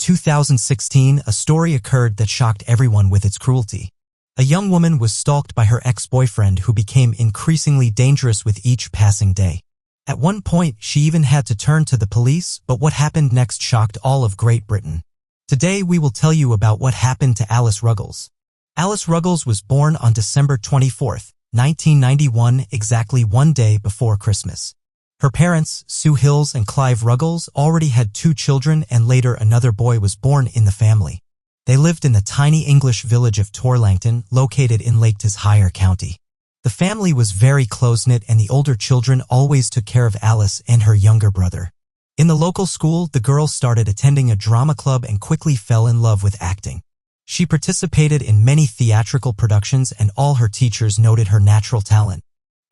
2016, a story occurred that shocked everyone with its cruelty. A young woman was stalked by her ex-boyfriend who became increasingly dangerous with each passing day. At one point, she even had to turn to the police, but what happened next shocked all of Great Britain. Today, we will tell you about what happened to Alice Ruggles. Alice Ruggles was born on December 24, 1991, exactly one day before Christmas. Her parents, Sue Hills and Clive Ruggles, already had 2 children, and later another boy was born in the family. They lived in the tiny English village of Torlangton, located in Lake Tyshire County. The family was very close-knit, and the older children always took care of Alice and her younger brother. In the local school, the girl started attending a drama club and quickly fell in love with acting. She participated in many theatrical productions, and all her teachers noted her natural talent.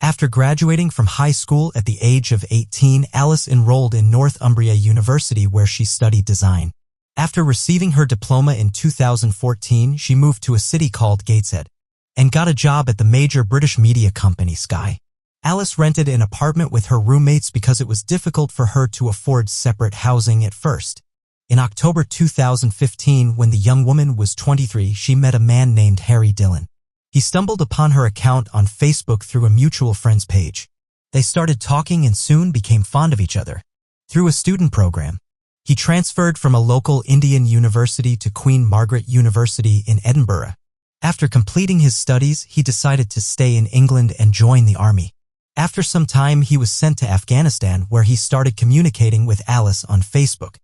After graduating from high school at the age of 18, Alice enrolled in Northumbria University, where she studied design. After receiving her diploma in 2014, she moved to a city called Gateshead and got a job at the major British media company Sky. Alice rented an apartment with her roommates because it was difficult for her to afford separate housing at first. In October 2015, when the young woman was 23, she met a man named Harry Dillon. He stumbled upon her account on Facebook through a mutual friends page. They started talking and soon became fond of each other. Through a student program, he transferred from a local Indian university to Queen Margaret University in Edinburgh. After completing his studies, he decided to stay in England and join the army. After some time, he was sent to Afghanistan, where he started communicating with Alice on Facebook.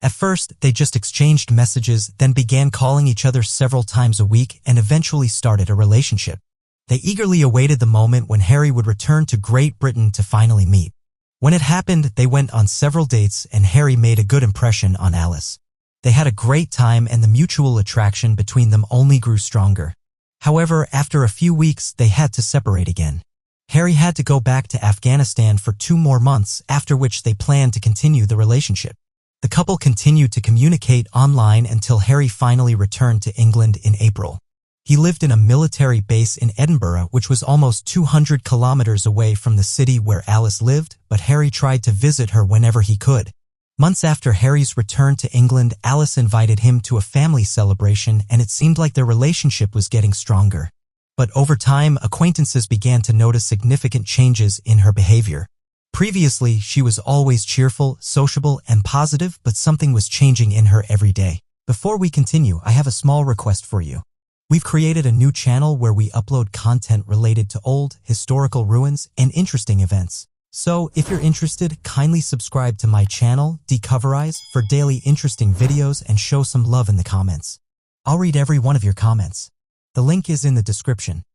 At first, they just exchanged messages, then began calling each other several times a week and eventually started a relationship. They eagerly awaited the moment when Harry would return to Great Britain to finally meet. When it happened, they went on several dates, and Harry made a good impression on Alice. They had a great time, and the mutual attraction between them only grew stronger. However, after a few weeks, they had to separate again. Harry had to go back to Afghanistan for 2 more months, after which they planned to continue the relationship. The couple continued to communicate online until Harry finally returned to England in April. He lived in a military base in Edinburgh, which was almost 200 kilometers away from the city where Alice lived, but Harry tried to visit her whenever he could. Months after Harry's return to England, Alice invited him to a family celebration, and it seemed like their relationship was getting stronger. But over time, acquaintances began to notice significant changes in her behavior. Previously, she was always cheerful, sociable, and positive, but something was changing in her every day. Before we continue, I have a small request for you. We've created a new channel where we upload content related to old, historical ruins and interesting events. So, if you're interested, kindly subscribe to my channel, Decoverize, for daily interesting videos and show some love in the comments. I'll read every one of your comments. The link is in the description.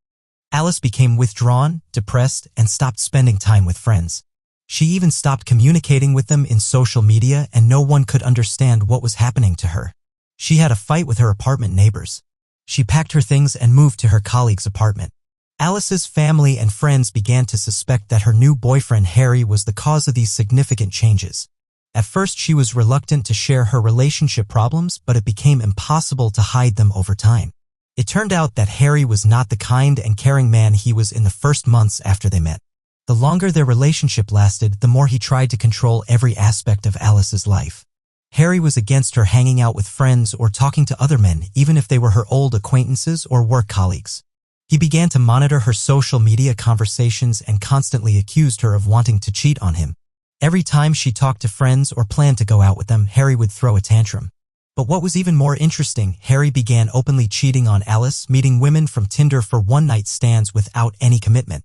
Alice became withdrawn, depressed, and stopped spending time with friends. She even stopped communicating with them in social media, and no one could understand what was happening to her. She had a fight with her apartment neighbors. She packed her things and moved to her colleague's apartment. Alice's family and friends began to suspect that her new boyfriend Harry was the cause of these significant changes. At first, she was reluctant to share her relationship problems, but it became impossible to hide them over time. It turned out that Harry was not the kind and caring man he was in the first months after they met. The longer their relationship lasted, the more he tried to control every aspect of Alice's life. Harry was against her hanging out with friends or talking to other men, even if they were her old acquaintances or work colleagues. He began to monitor her social media conversations and constantly accused her of wanting to cheat on him. Every time she talked to friends or planned to go out with them, Harry would throw a tantrum. But what was even more interesting, Harry began openly cheating on Alice, meeting women from Tinder for one-night stands without any commitment.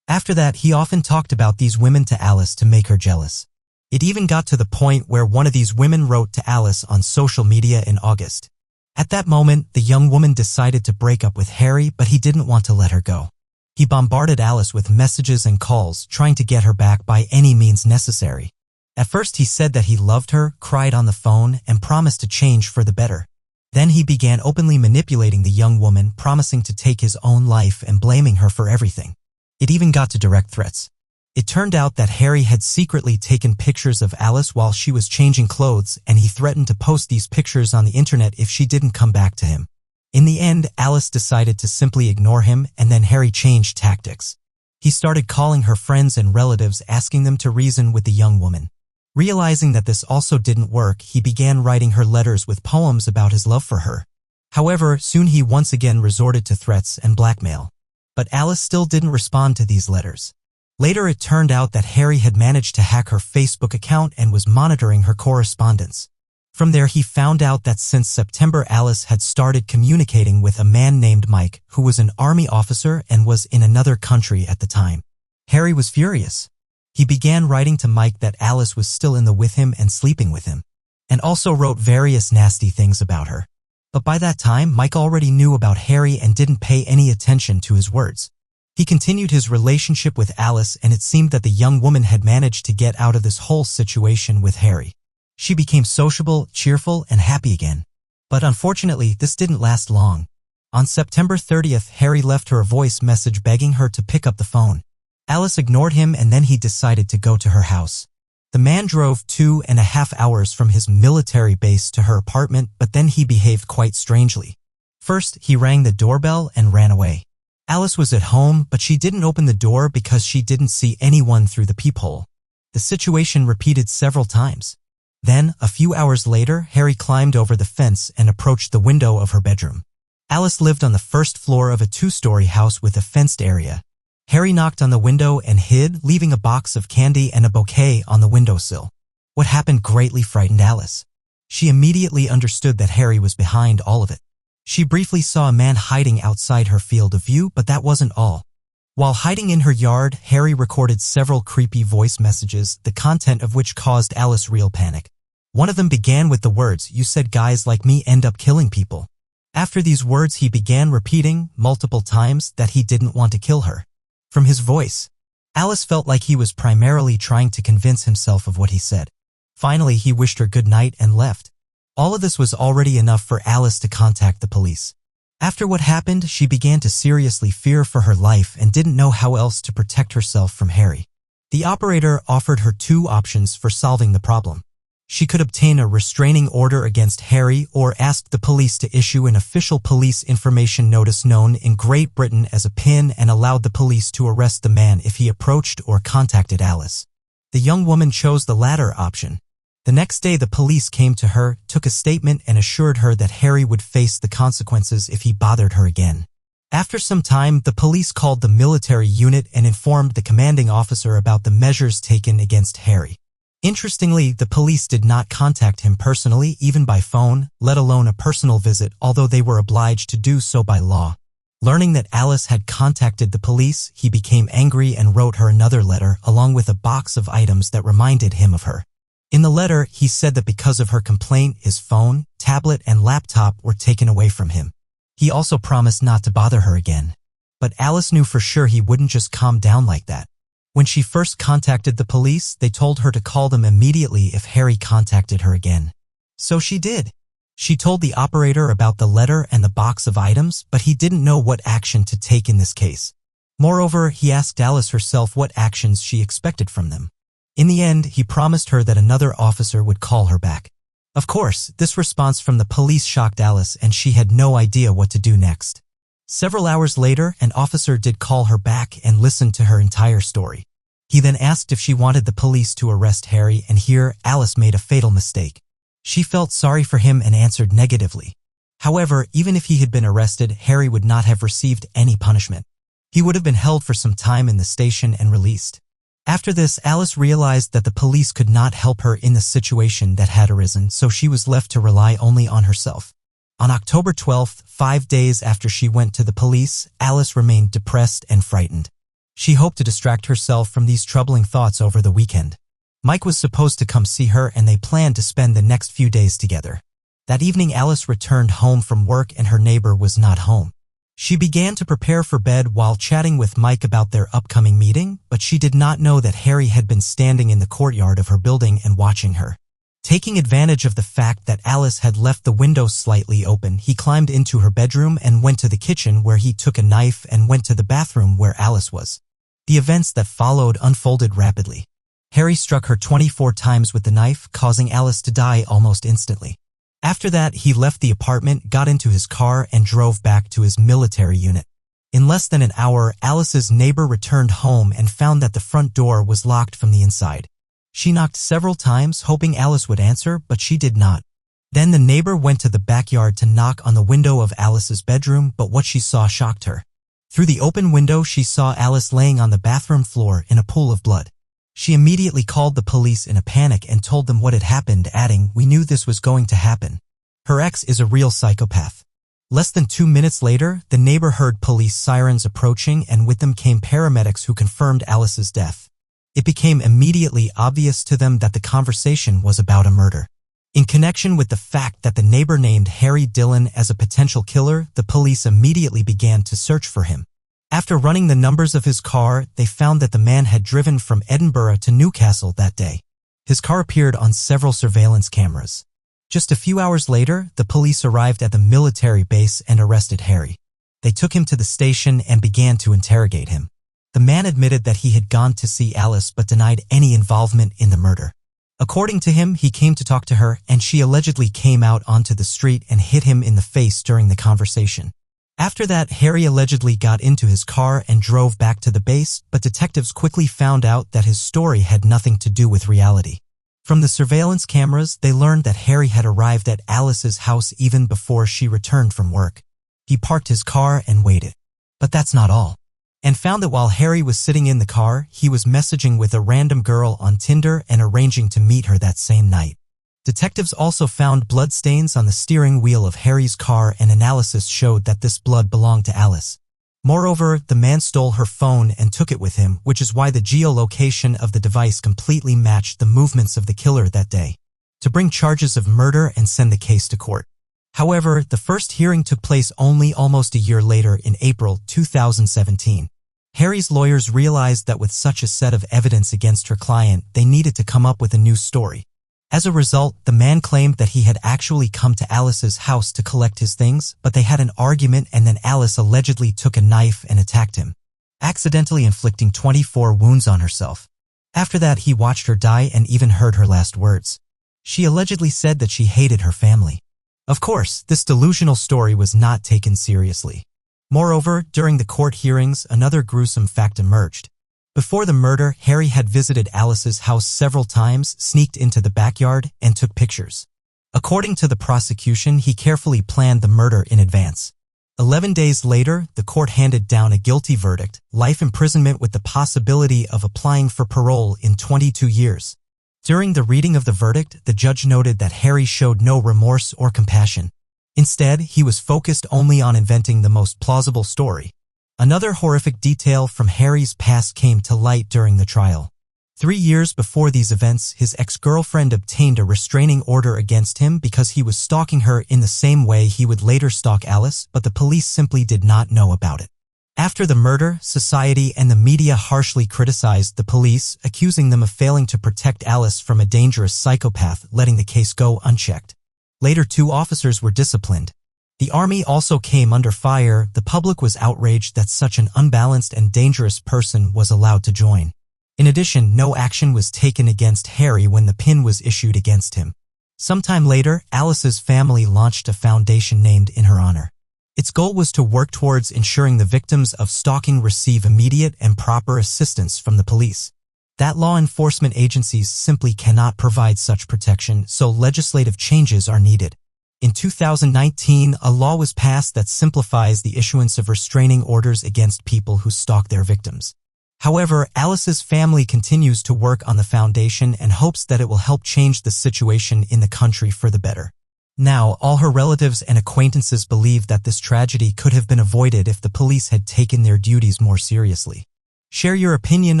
After that, he often talked about these women to Alice to make her jealous. It even got to the point where one of these women wrote to Alice on social media in August. At that moment, the young woman decided to break up with Harry, but he didn't want to let her go. He bombarded Alice with messages and calls, trying to get her back by any means necessary. At first, he said that he loved her, cried on the phone, and promised to change for the better. Then he began openly manipulating the young woman, promising to take his own life and blaming her for everything. It even got to direct threats. It turned out that Harry had secretly taken pictures of Alice while she was changing clothes, and he threatened to post these pictures on the internet if she didn't come back to him. In the end, Alice decided to simply ignore him, and then Harry changed tactics. He started calling her friends and relatives, asking them to reason with the young woman. Realizing that this also didn't work, he began writing her letters with poems about his love for her. However, soon he once again resorted to threats and blackmail. But Alice still didn't respond to these letters. Later it turned out that Harry had managed to hack her Facebook account and was monitoring her correspondence. From there he found out that since September Alice had started communicating with a man named Mike, who was an army officer and was in another country at the time. Harry was furious. He began writing to Mike that Alice was still in the with him and sleeping with him, and also wrote various nasty things about her. But by that time, Mike already knew about Harry and didn't pay any attention to his words. He continued his relationship with Alice, and it seemed that the young woman had managed to get out of this whole situation with Harry. She became sociable, cheerful, and happy again. But unfortunately, this didn't last long. On September 30th, Harry left her a voice message begging her to pick up the phone. Alice ignored him, and then he decided to go to her house. The man drove 2.5 hours from his military base to her apartment, but then he behaved quite strangely. First, he rang the doorbell and ran away. Alice was at home, but she didn't open the door because she didn't see anyone through the peephole. The situation repeated several times. Then, a few hours later, Harry climbed over the fence and approached the window of her bedroom. Alice lived on the first floor of a 2-story house with a fenced area. Harry knocked on the window and hid, leaving a box of candy and a bouquet on the windowsill. What happened greatly frightened Alice. She immediately understood that Harry was behind all of it. She briefly saw a man hiding outside her field of view, but that wasn't all. While hiding in her yard, Harry recorded several creepy voice messages, the content of which caused Alice real panic. One of them began with the words, "You said guys like me end up killing people." After these words, he began repeating multiple times that he didn't want to kill her. From his voice, Alice felt like he was primarily trying to convince himself of what he said. Finally, he wished her good night and left. All of this was already enough for Alice to contact the police. After what happened, she began to seriously fear for her life and didn't know how else to protect herself from Harry. The operator offered her 2 options for solving the problem. She could obtain a restraining order against Harry or ask the police to issue an official police information notice known in Great Britain as a PIN and allowed the police to arrest the man if he approached or contacted Alice. The young woman chose the latter option. The next day the police came to her, took a statement, and assured her that Harry would face the consequences if he bothered her again. After some time, the police called the military unit and informed the commanding officer about the measures taken against Harry. Interestingly, the police did not contact him personally, even by phone, let alone a personal visit, although they were obliged to do so by law. Learning that Alice had contacted the police, he became angry and wrote her another letter, along with a box of items that reminded him of her. In the letter, he said that because of her complaint, his phone, tablet, and laptop were taken away from him. He also promised not to bother her again. But Alice knew for sure he wouldn't just calm down like that. When she first contacted the police, they told her to call them immediately if Harry contacted her again. So she did. She told the operator about the letter and the box of items, but he didn't know what action to take in this case. Moreover, he asked Alice herself what actions she expected from them. In the end, he promised her that another officer would call her back. Of course, this response from the police shocked Alice, and she had no idea what to do next. Several hours later, an officer did call her back and listened to her entire story. He then asked if she wanted the police to arrest Harry, and here Alice made a fatal mistake. She felt sorry for him and answered negatively. However, even if he had been arrested, Harry would not have received any punishment. He would have been held for some time in the station and released. After this, Alice realized that the police could not help her in the situation that had arisen, so she was left to rely only on herself. On October 12th, 5 days after she went to the police, Alice remained depressed and frightened. She hoped to distract herself from these troubling thoughts over the weekend. Mike was supposed to come see her, and they planned to spend the next few days together. That evening, Alice returned home from work and her neighbor was not home. She began to prepare for bed while chatting with Mike about their upcoming meeting, but she did not know that Harry had been standing in the courtyard of her building and watching her. Taking advantage of the fact that Alice had left the window slightly open, he climbed into her bedroom and went to the kitchen where he took a knife and went to the bathroom where Alice was. The events that followed unfolded rapidly. Harry struck her 24 times with the knife, causing Alice to die almost instantly. After that, he left the apartment, got into his car, and drove back to his military unit. In less than an hour, Alice's neighbor returned home and found that the front door was locked from the inside. She knocked several times, hoping Alice would answer, but she did not. Then the neighbor went to the backyard to knock on the window of Alice's bedroom, but what she saw shocked her. Through the open window, she saw Alice laying on the bathroom floor in a pool of blood. She immediately called the police in a panic and told them what had happened, adding, "We knew this was going to happen. Her ex is a real psychopath." Less than 2 minutes later, the neighbor heard police sirens approaching, and with them came paramedics who confirmed Alice's death. It became immediately obvious to them that the conversation was about a murder. In connection with the fact that the neighbor named Harry Dillon as a potential killer, the police immediately began to search for him. After running the numbers of his car, they found that the man had driven from Edinburgh to Newcastle that day. His car appeared on several surveillance cameras. Just a few hours later, the police arrived at the military base and arrested Harry. They took him to the station and began to interrogate him. The man admitted that he had gone to see Alice but denied any involvement in the murder. According to him, he came to talk to her, and she allegedly came out onto the street and hit him in the face during the conversation. After that, Harry allegedly got into his car and drove back to the base, but detectives quickly found out that his story had nothing to do with reality. From the surveillance cameras, they learned that Harry had arrived at Alice's house even before she returned from work. He parked his car and waited. But that's not all. And found that while Harry was sitting in the car, he was messaging with a random girl on Tinder and arranging to meet her that same night. Detectives also found bloodstains on the steering wheel of Harry's car, and analysis showed that this blood belonged to Alice. Moreover, the man stole her phone and took it with him, which is why the geolocation of the device completely matched the movements of the killer that day, to bring charges of murder and send the case to court. However, the first hearing took place only almost a year later in April 2017. Harry's lawyers realized that with such a set of evidence against her client, they needed to come up with a new story. As a result, the man claimed that he had actually come to Alice's house to collect his things, but they had an argument, and then Alice allegedly took a knife and attacked him, accidentally inflicting 24 wounds on herself. After that, he watched her die and even heard her last words. She allegedly said that she hated her family. Of course, this delusional story was not taken seriously. Moreover, during the court hearings, another gruesome fact emerged. Before the murder, Harry had visited Alice's house several times, sneaked into the backyard, and took pictures. According to the prosecution, he carefully planned the murder in advance. 11 days later, the court handed down a guilty verdict, life imprisonment with the possibility of applying for parole in 22 years. During the reading of the verdict, the judge noted that Harry showed no remorse or compassion. Instead, he was focused only on inventing the most plausible story. Another horrific detail from Harry's past came to light during the trial. 3 years before these events, his ex-girlfriend obtained a restraining order against him because he was stalking her in the same way he would later stalk Alice, but the police simply did not know about it. After the murder, society and the media harshly criticized the police, accusing them of failing to protect Alice from a dangerous psychopath, letting the case go unchecked. Later, 2 officers were disciplined. The army also came under fire. The public was outraged that such an unbalanced and dangerous person was allowed to join. In addition, no action was taken against Harry when the pin was issued against him. Sometime later, Alice's family launched a foundation named in her honor. Its goal was to work towards ensuring the victims of stalking receive immediate and proper assistance from the police. That law enforcement agencies simply cannot provide such protection, so legislative changes are needed. In 2019, a law was passed that simplifies the issuance of restraining orders against people who stalk their victims. However, Alice's family continues to work on the foundation and hopes that it will help change the situation in the country for the better. Now, all her relatives and acquaintances believe that this tragedy could have been avoided if the police had taken their duties more seriously. Share your opinion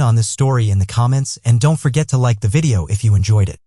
on this story in the comments, and don't forget to like the video if you enjoyed it.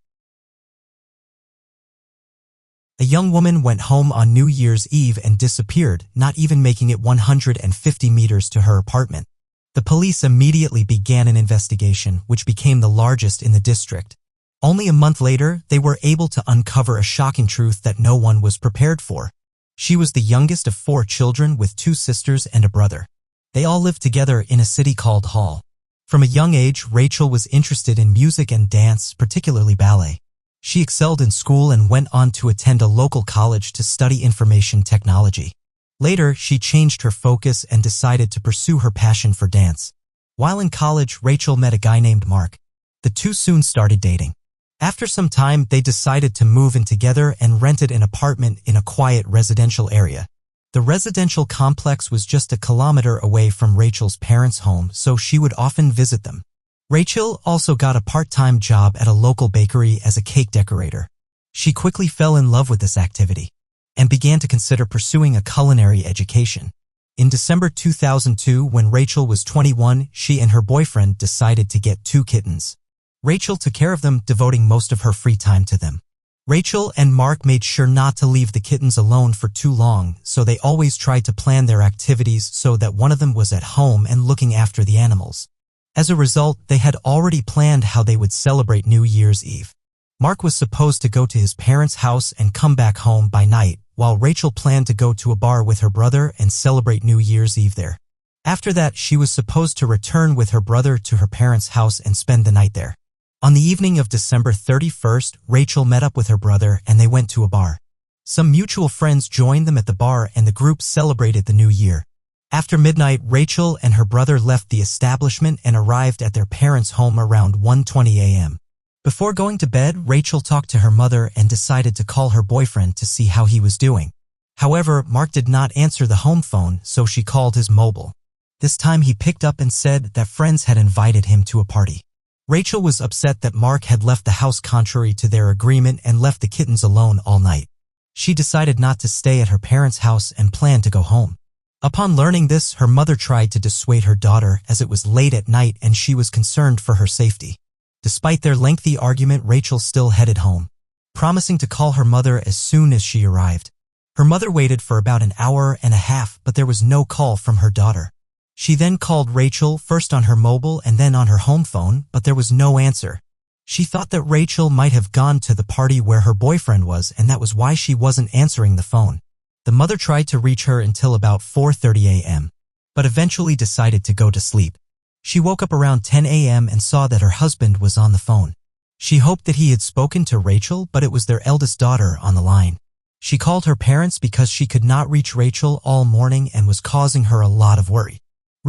A young woman went home on New Year's Eve and disappeared, not even making it 150 meters to her apartment. The police immediately began an investigation, which became the largest in the district. Only a month later, they were able to uncover a shocking truth that no one was prepared for. She was the youngest of 4 children with 2 sisters and a brother. They all lived together in a city called Hall. From a young age, Rachel was interested in music and dance, particularly ballet. She excelled in school and went on to attend a local college to study information technology. Later, she changed her focus and decided to pursue her passion for dance. While in college, Rachel met a guy named Mark. The two soon started dating. After some time, they decided to move in together and rented an apartment in a quiet residential area. The residential complex was just a kilometer away from Rachel's parents' home, so she would often visit them. Rachel also got a part-time job at a local bakery as a cake decorator. She quickly fell in love with this activity and began to consider pursuing a culinary education. In December 2002, when Rachel was 21, she and her boyfriend decided to get 2 kittens. Rachel took care of them, devoting most of her free time to them. Rachel and Mark made sure not to leave the kittens alone for too long, so they always tried to plan their activities so that one of them was at home and looking after the animals. As a result, they had already planned how they would celebrate New Year's Eve. Mark was supposed to go to his parents' house and come back home by night, while Rachel planned to go to a bar with her brother and celebrate New Year's Eve there. After that, she was supposed to return with her brother to her parents' house and spend the night there. On the evening of December 31st, Rachel met up with her brother and they went to a bar. Some mutual friends joined them at the bar and the group celebrated the new year. After midnight, Rachel and her brother left the establishment and arrived at their parents' home around 1:20 a.m. Before going to bed, Rachel talked to her mother and decided to call her boyfriend to see how he was doing. However, Mark did not answer the home phone, so she called his mobile. This time he picked up and said that friends had invited him to a party. Rachel was upset that Mark had left the house contrary to their agreement and left the kittens alone all night. She decided not to stay at her parents' house and planned to go home. Upon learning this, her mother tried to dissuade her daughter as it was late at night and she was concerned for her safety. Despite their lengthy argument, Rachel still headed home, promising to call her mother as soon as she arrived. Her mother waited for about an hour and a half, but there was no call from her daughter. She then called Rachel, first on her mobile and then on her home phone, but there was no answer. She thought that Rachel might have gone to the party where her boyfriend was, and that was why she wasn't answering the phone. The mother tried to reach her until about 4:30 a.m., but eventually decided to go to sleep. She woke up around 10 a.m. and saw that her husband was on the phone. She hoped that he had spoken to Rachel, but it was their eldest daughter on the line. She called her parents because she could not reach Rachel all morning and was causing her a lot of worry.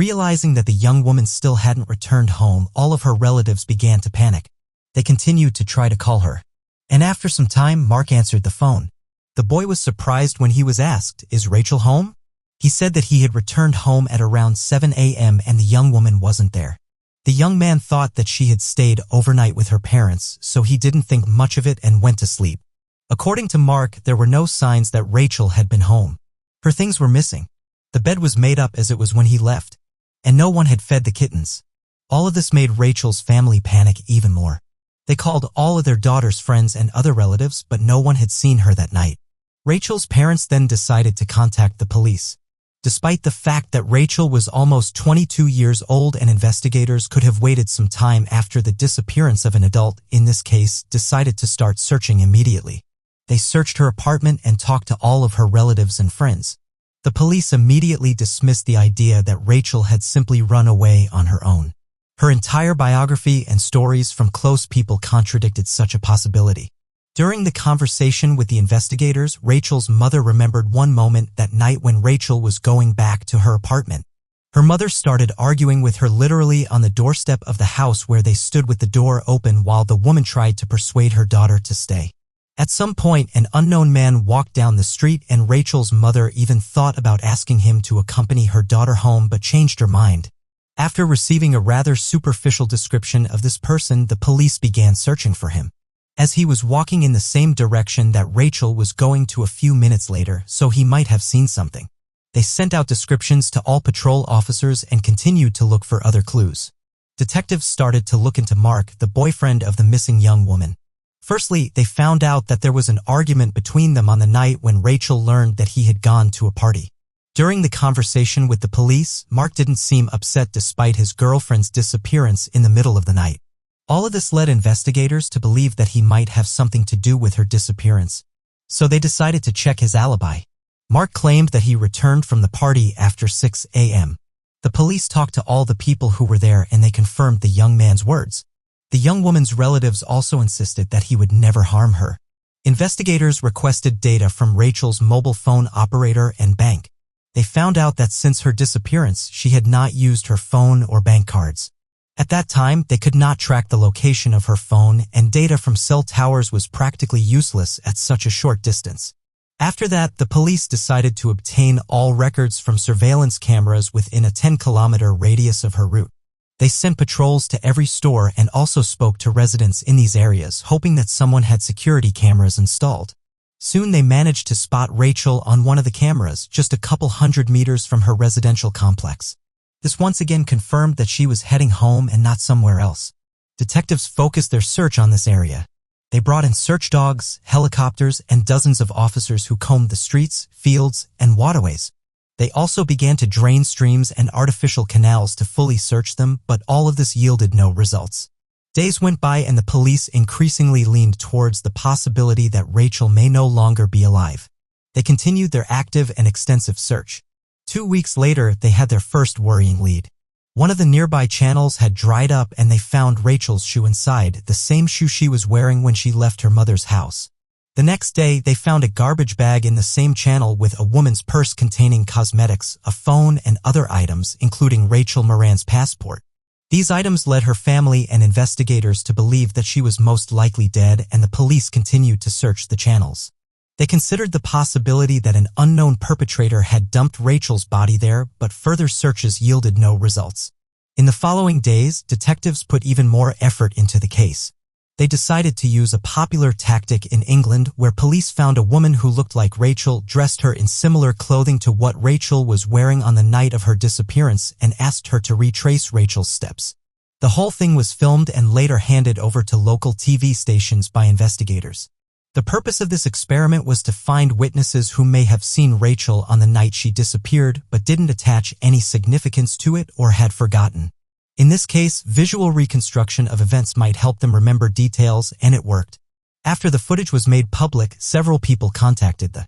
Realizing that the young woman still hadn't returned home, all of her relatives began to panic. They continued to try to call her. And after some time, Mark answered the phone. The boy was surprised when he was asked, "Is Rachel home?" He said that he had returned home at around 7 a.m. and the young woman wasn't there. The young man thought that she had stayed overnight with her parents, so he didn't think much of it and went to sleep. According to Mark, there were no signs that Rachel had been home. Her things were missing. The bed was made up as it was when he left, and no one had fed the kittens. All of this made Rachel's family panic even more. They called all of their daughter's friends and other relatives, but no one had seen her that night. Rachel's parents then decided to contact the police. Despite the fact that Rachel was almost 22 years old and investigators could have waited some time after the disappearance of an adult, in this case, decided to start searching immediately. They searched her apartment and talked to all of her relatives and friends. The police immediately dismissed the idea that Rachel had simply run away on her own. Her entire biography and stories from close people contradicted such a possibility. During the conversation with the investigators, Rachel's mother remembered one moment that night when Rachel was going back to her apartment. Her mother started arguing with her literally on the doorstep of the house where they stood with the door open while the woman tried to persuade her daughter to stay. At some point, an unknown man walked down the street and Rachel's mother even thought about asking him to accompany her daughter home but changed her mind. After receiving a rather superficial description of this person, the police began searching for him, as he was walking in the same direction that Rachel was going to a few minutes later, so he might have seen something. They sent out descriptions to all patrol officers and continued to look for other clues. Detectives started to look into Mark, the boyfriend of the missing young woman. Firstly, they found out that there was an argument between them on the night when Rachel learned that he had gone to a party. During the conversation with the police, Mark didn't seem upset despite his girlfriend's disappearance in the middle of the night. All of this led investigators to believe that he might have something to do with her disappearance, so they decided to check his alibi. Mark claimed that he returned from the party after 6 a.m. The police talked to all the people who were there and they confirmed the young man's words. The young woman's relatives also insisted that he would never harm her. Investigators requested data from Rachel's mobile phone operator and bank. They found out that since her disappearance, she had not used her phone or bank cards. At that time, they could not track the location of her phone, and data from cell towers was practically useless at such a short distance. After that, the police decided to obtain all records from surveillance cameras within a 10-kilometer radius of her route. They sent patrols to every store and also spoke to residents in these areas, hoping that someone had security cameras installed. Soon they managed to spot Rachel on one of the cameras, just a couple hundred meters from her residential complex. This once again confirmed that she was heading home and not somewhere else. Detectives focused their search on this area. They brought in search dogs, helicopters, and dozens of officers who combed the streets, fields, and waterways. They also began to drain streams and artificial canals to fully search them, but all of this yielded no results. Days went by and the police increasingly leaned towards the possibility that Rachel may no longer be alive. They continued their active and extensive search. 2 weeks later, they had their first worrying lead. One of the nearby channels had dried up and they found Rachel's shoe inside, the same shoe she was wearing when she left her mother's house. The next day, they found a garbage bag in the same channel with a woman's purse containing cosmetics, a phone, and other items, including Rachel Moran's passport. These items led her family and investigators to believe that she was most likely dead, and the police continued to search the channels. They considered the possibility that an unknown perpetrator had dumped Rachel's body there, but further searches yielded no results. In the following days, detectives put even more effort into the case. They decided to use a popular tactic in England where police found a woman who looked like Rachel, dressed her in similar clothing to what Rachel was wearing on the night of her disappearance, and asked her to retrace Rachel's steps. The whole thing was filmed and later handed over to local TV stations by investigators. The purpose of this experiment was to find witnesses who may have seen Rachel on the night she disappeared but didn't attach any significance to it or had forgotten. In this case, visual reconstruction of events might help them remember details, and it worked. After the footage was made public, several people contacted the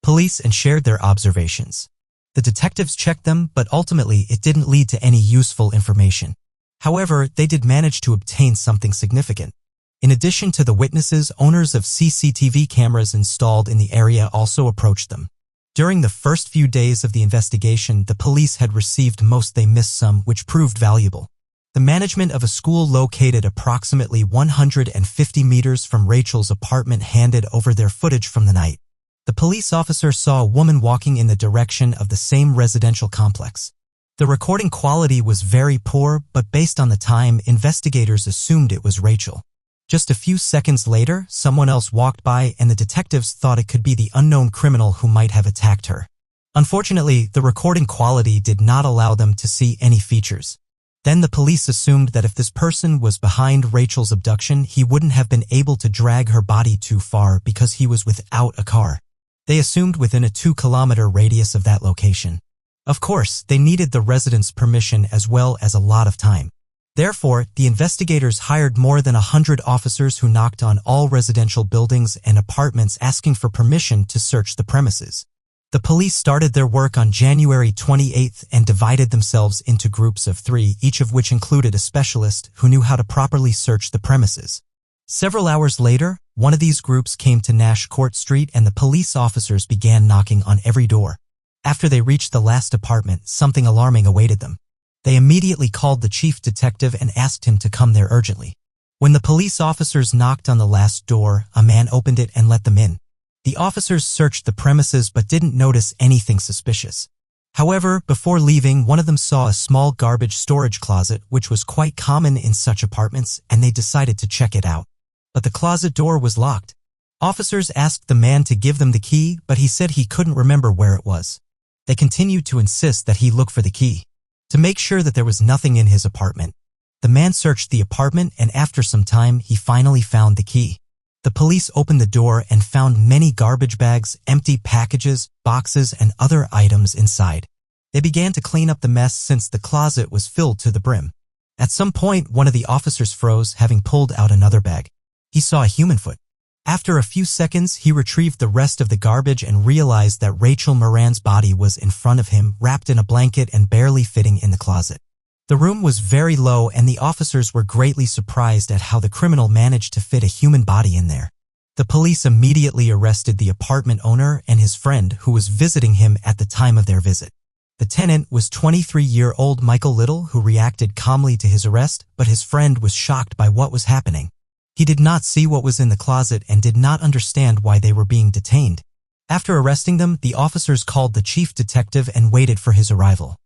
police and shared their observations. The detectives checked them, but ultimately it didn't lead to any useful information. However, they did manage to obtain something significant. In addition to the witnesses, owners of CCTV cameras installed in the area also approached them. During the first few days of the investigation, the police had received most. They missed some, which proved valuable. The management of a school located approximately 150 meters from Rachel's apartment handed over their footage from the night. The police officer saw a woman walking in the direction of the same residential complex. The recording quality was very poor, but based on the time, investigators assumed it was Rachel. Just a few seconds later, someone else walked by and the detectives thought it could be the unknown criminal who might have attacked her. Unfortunately, the recording quality did not allow them to see any features. Then the police assumed that if this person was behind Rachel's abduction, he wouldn't have been able to drag her body too far because he was without a car. They assumed within a 2-kilometer radius of that location. Of course, they needed the residents' permission as well as a lot of time. Therefore, the investigators hired more than 100 officers who knocked on all residential buildings and apartments asking for permission to search the premises. The police started their work on January 28 and divided themselves into groups of 3, each of which included a specialist who knew how to properly search the premises. Several hours later, one of these groups came to Nash Court Street and the police officers began knocking on every door. After they reached the last apartment, something alarming awaited them. They immediately called the chief detective and asked him to come there urgently. When the police officers knocked on the last door, a man opened it and let them in. The officers searched the premises but didn't notice anything suspicious. However, before leaving, one of them saw a small garbage storage closet, which was quite common in such apartments, and they decided to check it out. But the closet door was locked. Officers asked the man to give them the key, but he said he couldn't remember where it was. They continued to insist that he look for the key to make sure that there was nothing in his apartment. The man searched the apartment and after some time, he finally found the key. The police opened the door and found many garbage bags, empty packages, boxes, and other items inside. They began to clean up the mess since the closet was filled to the brim. At some point, one of the officers froze, having pulled out another bag. He saw a human foot. After a few seconds, he retrieved the rest of the garbage and realized that Rachel Moran's body was in front of him, wrapped in a blanket and barely fitting in the closet. The room was very low and the officers were greatly surprised at how the criminal managed to fit a human body in there. The police immediately arrested the apartment owner and his friend who was visiting him at the time of their visit. The tenant was 23-year-old Michael Little, who reacted calmly to his arrest, but his friend was shocked by what was happening. He did not see what was in the closet and did not understand why they were being detained. After arresting them, the officers called the chief detective and waited for his arrival.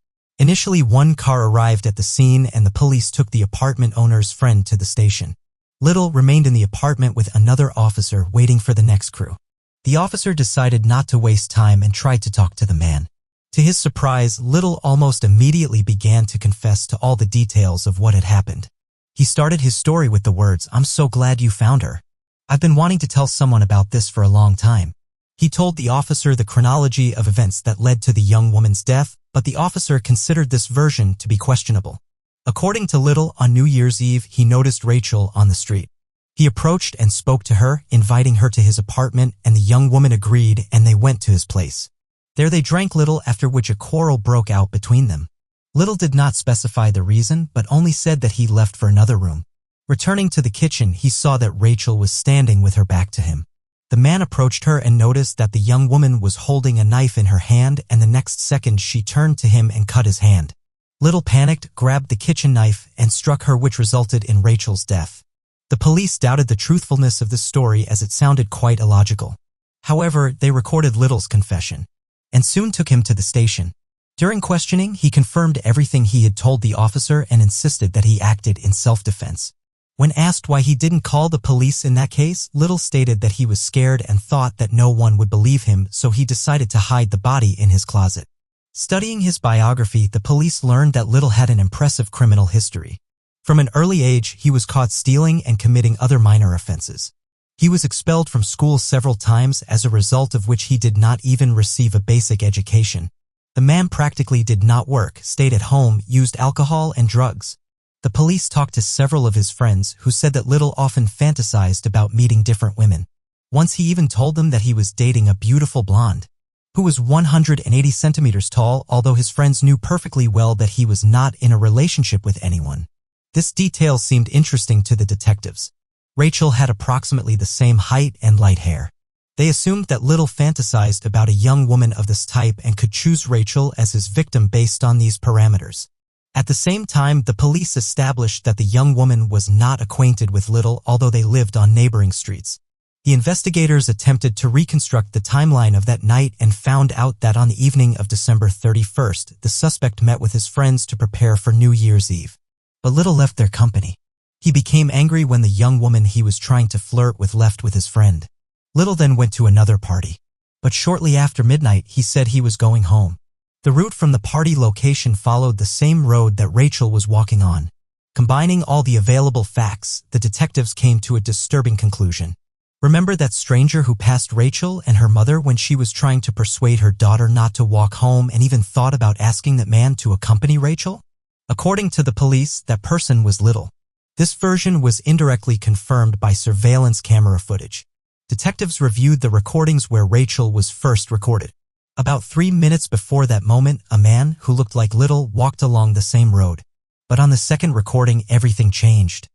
Initially, one car arrived at the scene and the police took the apartment owner's friend to the station. Little remained in the apartment with another officer waiting for the next crew. The officer decided not to waste time and tried to talk to the man. To his surprise, Little almost immediately began to confess to all the details of what had happened. He started his story with the words, "I'm so glad you found her. I've been wanting to tell someone about this for a long time." He told the officer the chronology of events that led to the young woman's death, but the officer considered this version to be questionable. According to Little, on New Year's Eve, he noticed Rachel on the street. He approached and spoke to her, inviting her to his apartment, and the young woman agreed and they went to his place. There they drank little, after which a quarrel broke out between them. Little did not specify the reason, but only said that he left for another room. Returning to the kitchen, he saw that Rachel was standing with her back to him. The man approached her and noticed that the young woman was holding a knife in her hand, and the next second she turned to him and cut his hand. Little panicked, grabbed the kitchen knife, and struck her, which resulted in Rachel's death. The police doubted the truthfulness of this story as it sounded quite illogical. However, they recorded Little's confession and soon took him to the station. During questioning, he confirmed everything he had told the officer and insisted that he acted in self-defense. When asked why he didn't call the police in that case, Little stated that he was scared and thought that no one would believe him, so he decided to hide the body in his closet. Studying his biography, the police learned that Little had an impressive criminal history. From an early age, he was caught stealing and committing other minor offenses. He was expelled from school several times, as a result of which he did not even receive a basic education. The man practically did not work, stayed at home, used alcohol and drugs. The police talked to several of his friends who said that Little often fantasized about meeting different women. Once he even told them that he was dating a beautiful blonde who was 180 centimeters tall, although his friends knew perfectly well that he was not in a relationship with anyone. This detail seemed interesting to the detectives. Rachel had approximately the same height and light hair. They assumed that Little fantasized about a young woman of this type and could choose Rachel as his victim based on these parameters. At the same time, the police established that the young woman was not acquainted with Little, although they lived on neighboring streets. The investigators attempted to reconstruct the timeline of that night and found out that on the evening of December 31st, the suspect met with his friends to prepare for New Year's Eve. But Little left their company. He became angry when the young woman he was trying to flirt with left with his friend. Little then went to another party. But shortly after midnight, he said he was going home. The route from the party location followed the same road that Rachel was walking on. Combining all the available facts, the detectives came to a disturbing conclusion. Remember that stranger who passed Rachel and her mother when she was trying to persuade her daughter not to walk home and even thought about asking that man to accompany Rachel? According to the police, that person was Little. This version was indirectly confirmed by surveillance camera footage. Detectives reviewed the recordings where Rachel was first recorded. About 3 minutes before that moment, a man who looked like Little walked along the same road. But on the second recording, everything changed.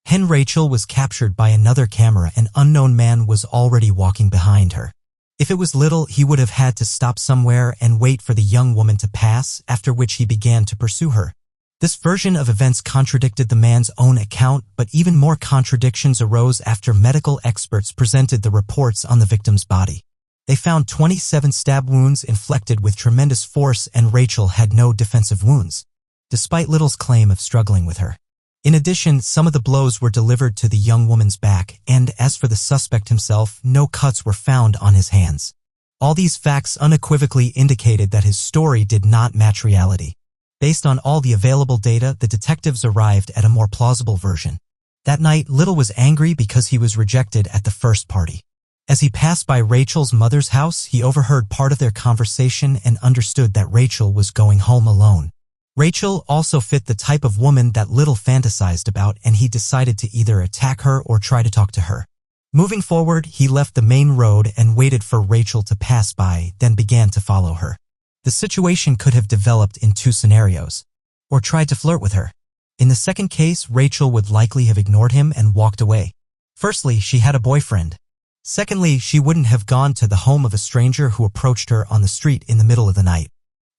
Rachel was captured by another camera. An unknown man was already walking behind her. If it was Little, he would have had to stop somewhere and wait for the young woman to pass, after which he began to pursue her. This version of events contradicted the man's own account, but even more contradictions arose after medical experts presented the reports on the victim's body. They found 27 stab wounds inflicted with tremendous force, and Rachel had no defensive wounds, despite Little's claim of struggling with her. In addition, some of the blows were delivered to the young woman's back, and as for the suspect himself, no cuts were found on his hands. All these facts unequivocally indicated that his story did not match reality. Based on all the available data, the detectives arrived at a more plausible version. That night, Little was angry because he was rejected at the first party. As he passed by Rachel's mother's house, he overheard part of their conversation and understood that Rachel was going home alone. Rachel also fit the type of woman that Little fantasized about, and he decided to either attack her or try to talk to her. Moving forward, he left the main road and waited for Rachel to pass by, then began to follow her. The situation could have developed in two scenarios, or tried to flirt with her. In the second case, Rachel would likely have ignored him and walked away. Firstly, she had a boyfriend. Secondly, she wouldn't have gone to the home of a stranger who approached her on the street in the middle of the night.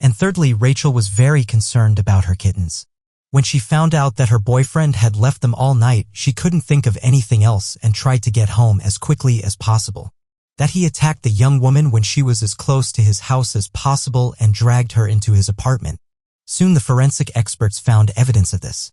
And thirdly, Rachel was very concerned about her kittens. When she found out that her boyfriend had left them all night, she couldn't think of anything else and tried to get home as quickly as possible. That he attacked the young woman when she was as close to his house as possible and dragged her into his apartment. Soon the forensic experts found evidence of this.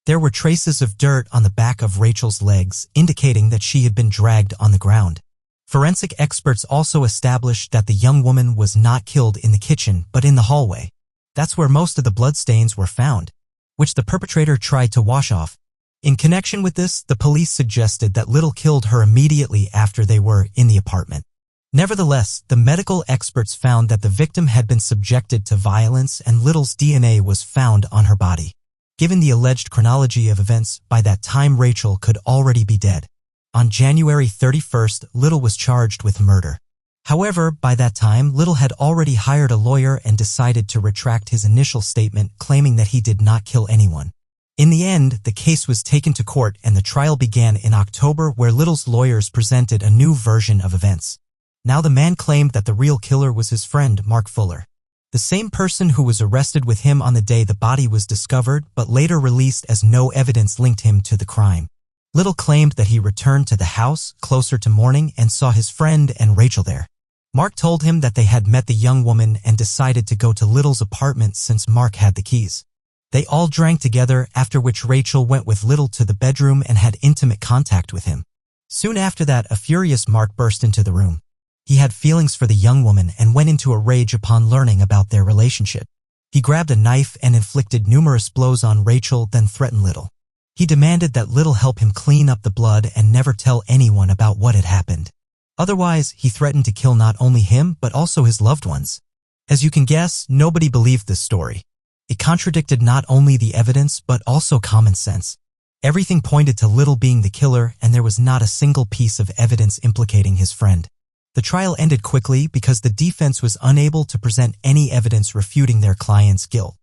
There were traces of dirt on the back of Rachel's legs, indicating that she had been dragged on the ground. Forensic experts also established that the young woman was not killed in the kitchen, but in the hallway. That's where most of the bloodstains were found, which the perpetrator tried to wash off. In connection with this, the police suggested that Little killed her immediately after they were in the apartment. Nevertheless, the medical experts found that the victim had been subjected to violence and Little's DNA was found on her body. Given the alleged chronology of events, by that time Rachel could already be dead. On January 31st, Little was charged with murder. However, by that time, Little had already hired a lawyer and decided to retract his initial statement, claiming that he did not kill anyone. In the end, the case was taken to court and the trial began in October, where Little's lawyers presented a new version of events. Now the man claimed that the real killer was his friend, Mark Fuller, the same person who was arrested with him on the day the body was discovered, but later released as no evidence linked him to the crime. Little claimed that he returned to the house closer to morning and saw his friend and Rachel there. Mark told him that they had met the young woman and decided to go to Little's apartment since Mark had the keys. They all drank together, after which Rachel went with Little to the bedroom and had intimate contact with him. Soon after that, a furious Mark burst into the room. He had feelings for the young woman and went into a rage upon learning about their relationship. He grabbed a knife and inflicted numerous blows on Rachel, then threatened Little. He demanded that Little help him clean up the blood and never tell anyone about what had happened. Otherwise, he threatened to kill not only him but also his loved ones. As you can guess, nobody believed this story. It contradicted not only the evidence but also common sense. Everything pointed to Little being the killer, and there was not a single piece of evidence implicating his friend. The trial ended quickly because the defense was unable to present any evidence refuting their client's guilt.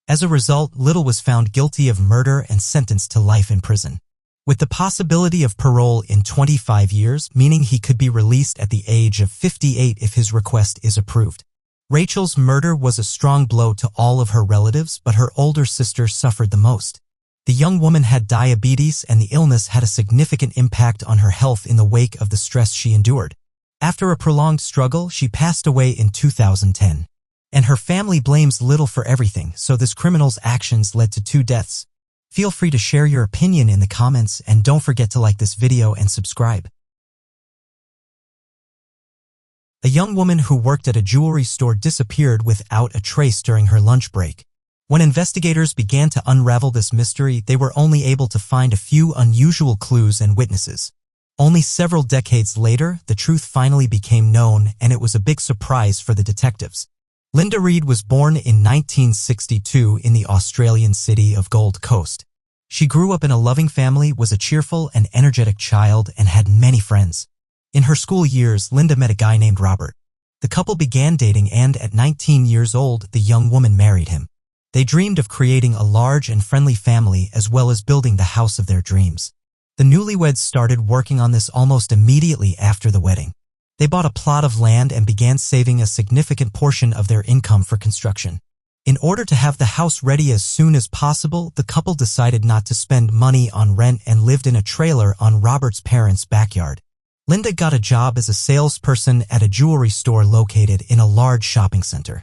As a result, Little was found guilty of murder and sentenced to life in prison, with the possibility of parole in 25 years, meaning he could be released at the age of 58 if his request is approved. Rachel's murder was a strong blow to all of her relatives, but her older sister suffered the most. The young woman had diabetes, and the illness had a significant impact on her health in the wake of the stress she endured. After a prolonged struggle, she passed away in 2010. And her family blames Little for everything, so this criminal's actions led to 2 deaths. Feel free to share your opinion in the comments, and don't forget to like this video and subscribe. A young woman who worked at a jewelry store disappeared without a trace during her lunch break. When investigators began to unravel this mystery, they were only able to find a few unusual clues and witnesses. Only several decades later, the truth finally became known, and it was a big surprise for the detectives. Linda Reed was born in 1962 in the Australian city of Gold Coast. She grew up in a loving family, was a cheerful and energetic child, and had many friends. In her school years, Linda met a guy named Robert. The couple began dating, and at 19 years old, the young woman married him. They dreamed of creating a large and friendly family as well as building the house of their dreams. The newlyweds started working on this almost immediately after the wedding. They bought a plot of land and began saving a significant portion of their income for construction. In order to have the house ready as soon as possible, the couple decided not to spend money on rent and lived in a trailer on Robert's parents' backyard. Linda got a job as a salesperson at a jewelry store located in a large shopping center.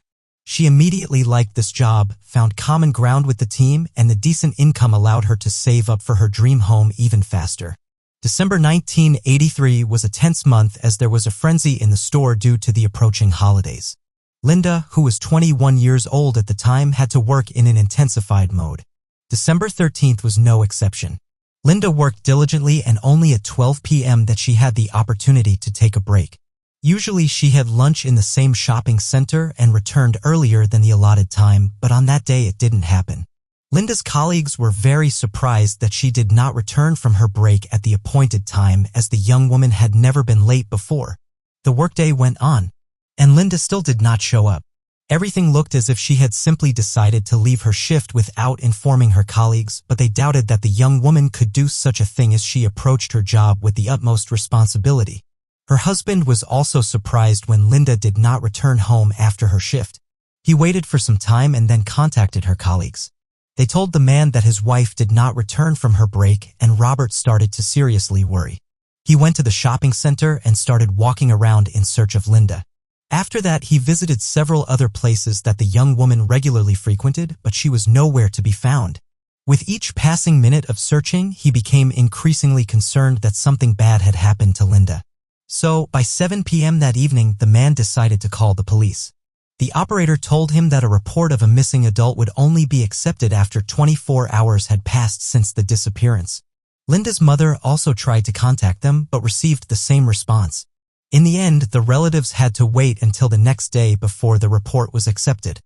She immediately liked this job, found common ground with the team, and the decent income allowed her to save up for her dream home even faster. December 1983 was a tense month as there was a frenzy in the store due to the approaching holidays. Linda, who was 21 years old at the time, had to work in an intensified mode. December 13th was no exception. Linda worked diligently, and only at 12 p.m. that she had the opportunity to take a break. Usually she had lunch in the same shopping center and returned earlier than the allotted time, but on that day it didn't happen. Linda's colleagues were very surprised that she did not return from her break at the appointed time, as the young woman had never been late before. The workday went on, and Linda still did not show up. Everything looked as if she had simply decided to leave her shift without informing her colleagues, but they doubted that the young woman could do such a thing as she approached her job with the utmost responsibility. Her husband was also surprised when Linda did not return home after her shift. He waited for some time and then contacted her colleagues. They told the man that his wife did not return from her break, and Robert started to seriously worry. He went to the shopping center and started walking around in search of Linda. After that, he visited several other places that the young woman regularly frequented, but she was nowhere to be found. With each passing minute of searching, he became increasingly concerned that something bad had happened to Linda. So, by 7 p.m. that evening, the man decided to call the police. The operator told him that a report of a missing adult would only be accepted after 24 hours had passed since the disappearance. Linda's mother also tried to contact them, but received the same response. In the end, the relatives had to wait until the next day before the report was accepted.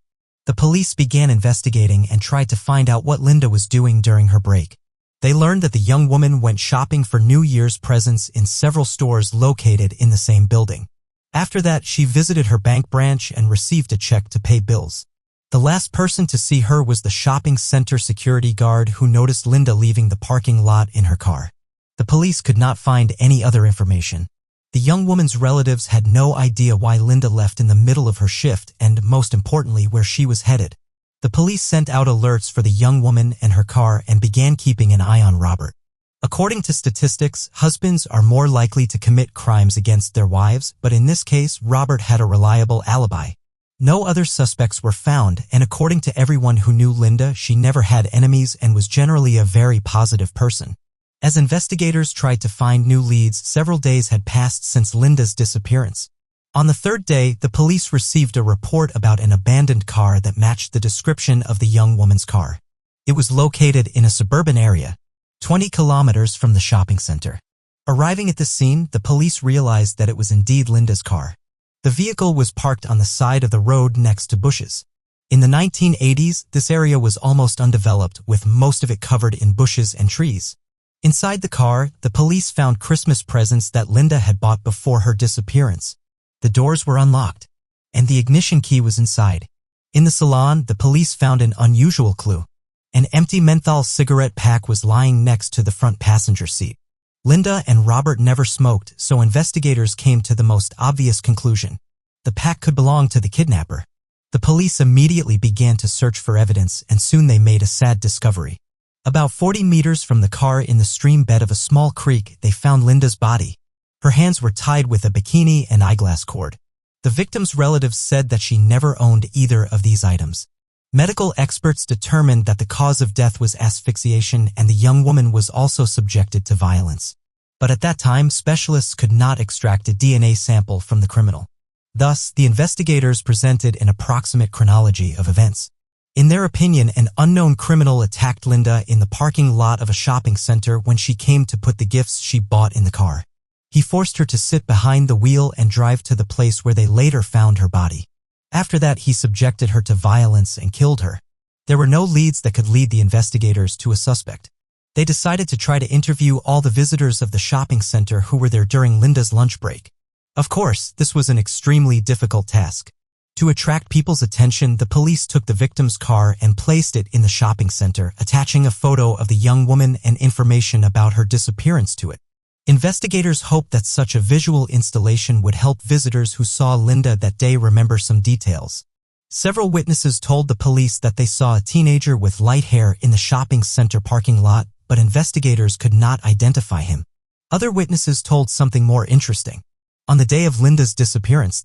The police began investigating and tried to find out what Linda was doing during her break. They learned that the young woman went shopping for New Year's presents in several stores located in the same building. After that, she visited her bank branch and received a check to pay bills. The last person to see her was the shopping center security guard who noticed Linda leaving the parking lot in her car. The police could not find any other information. The young woman's relatives had no idea why Linda left in the middle of her shift and, most importantly, where she was headed. The police sent out alerts for the young woman and her car and began keeping an eye on Robert. According to statistics, husbands are more likely to commit crimes against their wives, but in this case, Robert had a reliable alibi. No other suspects were found, and according to everyone who knew Linda, she never had enemies and was generally a very positive person. As investigators tried to find new leads, several days had passed since Linda's disappearance. On the third day, the police received a report about an abandoned car that matched the description of the young woman's car. It was located in a suburban area, 20 kilometers from the shopping center. Arriving at the scene, the police realized that it was indeed Linda's car. The vehicle was parked on the side of the road next to bushes. In the 1980s, this area was almost undeveloped, with most of it covered in bushes and trees. Inside the car, the police found Christmas presents that Linda had bought before her disappearance. The doors were unlocked, and the ignition key was inside. In the salon, the police found an unusual clue. An empty menthol cigarette pack was lying next to the front passenger seat. Linda and Robert never smoked, so investigators came to the most obvious conclusion. The pack could belong to the kidnapper. The police immediately began to search for evidence, and soon they made a sad discovery. About 40 meters from the car in the stream bed of a small creek, they found Linda's body. Her hands were tied with a bikini and eyeglass cord. The victim's relatives said that she never owned either of these items. Medical experts determined that the cause of death was asphyxiation and the young woman was also subjected to violence. But at that time, specialists could not extract a DNA sample from the criminal. Thus, the investigators presented an approximate chronology of events. In their opinion, an unknown criminal attacked Linda in the parking lot of a shopping center when she came to put the gifts she bought in the car. He forced her to sit behind the wheel and drive to the place where they later found her body. After that, he subjected her to violence and killed her. There were no leads that could lead the investigators to a suspect. They decided to try to interview all the visitors of the shopping center who were there during Linda's lunch break. Of course, this was an extremely difficult task. To attract people's attention, the police took the victim's car and placed it in the shopping center, attaching a photo of the young woman and information about her disappearance to it. Investigators hoped that such a visual installation would help visitors who saw Linda that day remember some details. Several witnesses told the police that they saw a teenager with light hair in the shopping center parking lot, but investigators could not identify him. Other witnesses told something more interesting. On the day of Linda's disappearance,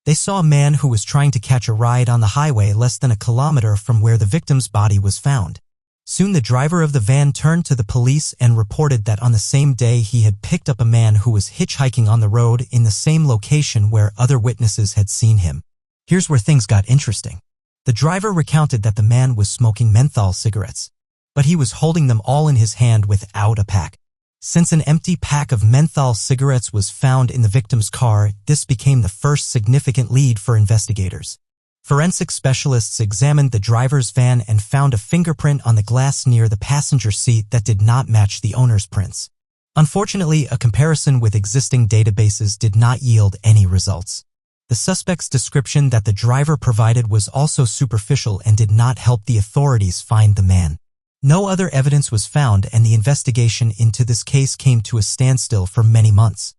they saw a man who was trying to catch a ride on the highway less than a kilometer from where the victim's body was found. Soon the driver of the van turned to the police and reported that on the same day he had picked up a man who was hitchhiking on the road in the same location where other witnesses had seen him. Here's where things got interesting. The driver recounted that the man was smoking menthol cigarettes, but he was holding them all in his hand without a pack. Since an empty pack of menthol cigarettes was found in the victim's car, this became the first significant lead for investigators. Forensic specialists examined the driver's van and found a fingerprint on the glass near the passenger seat that did not match the owner's prints. Unfortunately, a comparison with existing databases did not yield any results. The suspect's description that the driver provided was also superficial and did not help the authorities find the man. No other evidence was found, and the investigation into this case came to a standstill for many months.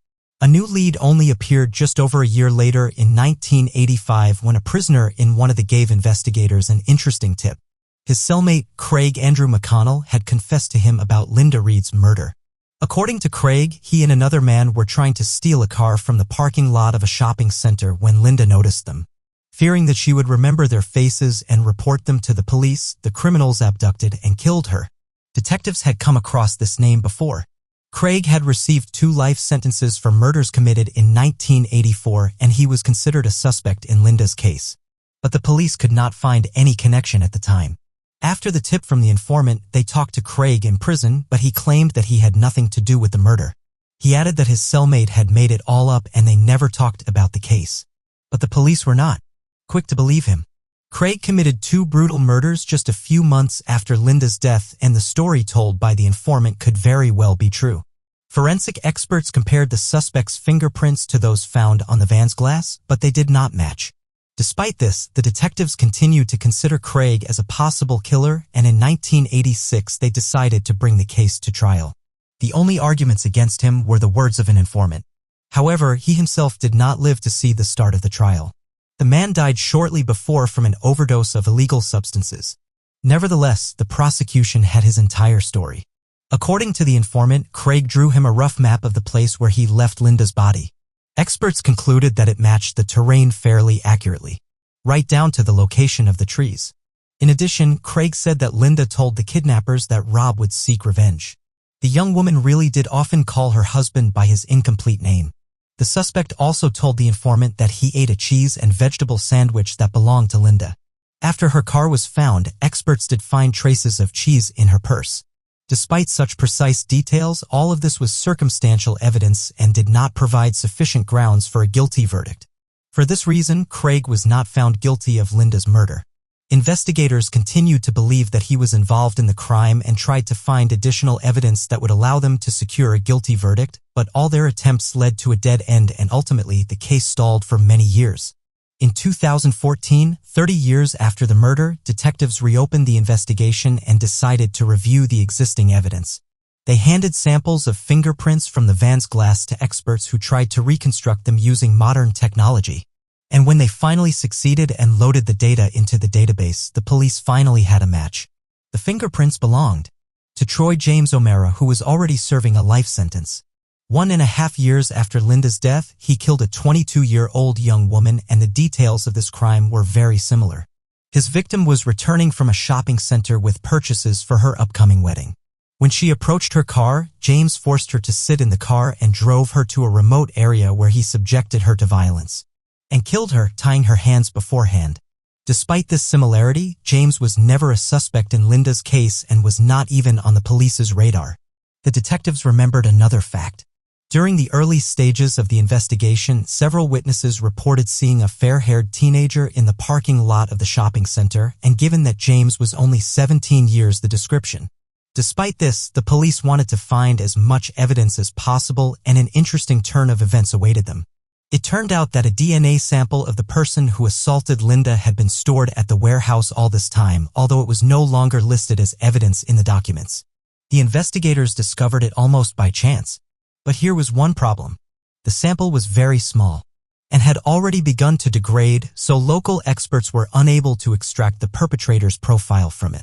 A new lead only appeared just over a year later in 1985 when a prisoner in one of the gave investigators an interesting tip. His cellmate, Craig Andrew McConnell, had confessed to him about Linda Reed's murder. According to Craig, he and another man were trying to steal a car from the parking lot of a shopping center when Linda noticed them. Fearing that she would remember their faces and report them to the police, the criminals abducted and killed her. Detectives had come across this name before. Craig had received 2 life sentences for murders committed in 1984, and he was considered a suspect in Linda's case. But the police could not find any connection at the time. After the tip from the informant, they talked to Craig in prison, but he claimed that he had nothing to do with the murder. He added that his cellmate had made it all up and they never talked about the case. But the police were not quick to believe him. Craig committed 2 brutal murders just a few months after Linda's death, and the story told by the informant could very well be true. Forensic experts compared the suspect's fingerprints to those found on the van's glass, but they did not match. Despite this, the detectives continued to consider Craig as a possible killer, and in 1986 they decided to bring the case to trial. The only arguments against him were the words of an informant. However, he himself did not live to see the start of the trial. The man died shortly before from an overdose of illegal substances. Nevertheless, the prosecution had his entire story. According to the informant, Craig drew him a rough map of the place where he left Linda's body. Experts concluded that it matched the terrain fairly accurately, right down to the location of the trees. In addition, Craig said that Linda told the kidnappers that Rob would seek revenge. The young woman really did often call her husband by his incomplete name. The suspect also told the informant that he ate a cheese and vegetable sandwich that belonged to Linda. After her car was found, experts did find traces of cheese in her purse. Despite such precise details, all of this was circumstantial evidence and did not provide sufficient grounds for a guilty verdict. For this reason, Craig was not found guilty of Linda's murder. Investigators continued to believe that he was involved in the crime and tried to find additional evidence that would allow them to secure a guilty verdict, but all their attempts led to a dead end and ultimately the case stalled for many years. In 2014, 30 years after the murder, detectives reopened the investigation and decided to review the existing evidence. They handed samples of fingerprints from the van's glass to experts who tried to reconstruct them using modern technology. And when they finally succeeded and loaded the data into the database, the police finally had a match. The fingerprints belonged to Troy James O'Mara, who was already serving a life sentence. 1.5 years after Linda's death, he killed a 22-year-old young woman, and the details of this crime were very similar. His victim was returning from a shopping center with purchases for her upcoming wedding. When she approached her car, James forced her to sit in the car and drove her to a remote area where he subjected her to violence and killed her, tying her hands beforehand. Despite this similarity, James was never a suspect in Linda's case and was not even on the police's radar. The detectives remembered another fact. During the early stages of the investigation, several witnesses reported seeing a fair-haired teenager in the parking lot of the shopping center, and given that James was only 17 years the description. Despite this, the police wanted to find as much evidence as possible, and an interesting turn of events awaited them. It turned out that a DNA sample of the person who assaulted Linda had been stored at the warehouse all this time, although it was no longer listed as evidence in the documents. The investigators discovered it almost by chance. But here was one problem. The sample was very small and had already begun to degrade, so local experts were unable to extract the perpetrator's profile from it.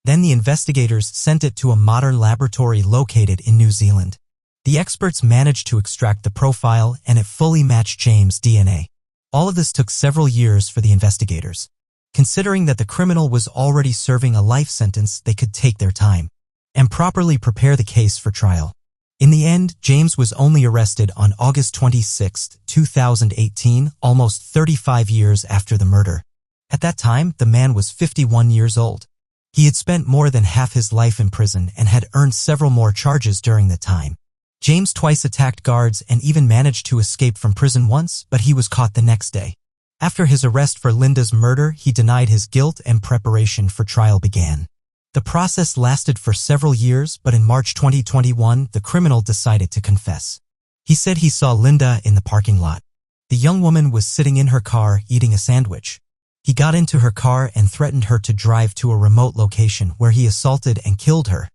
Then the investigators sent it to a modern laboratory located in New Zealand. The experts managed to extract the profile, and it fully matched James' DNA. All of this took several years for the investigators. Considering that the criminal was already serving a life sentence, they could take their time and properly prepare the case for trial. In the end, James was only arrested on August 26, 2018, almost 35 years after the murder. At that time, the man was 51 years old. He had spent more than half his life in prison and had earned several more charges during the time. James twice attacked guards and even managed to escape from prison once, but he was caught the next day. After his arrest for Linda's murder, he denied his guilt and preparation for trial began. The process lasted for several years, but in March 2021, the criminal decided to confess. He said he saw Linda in the parking lot. The young woman was sitting in her car eating a sandwich. He got into her car and threatened her to drive to a remote location where he assaulted and killed her.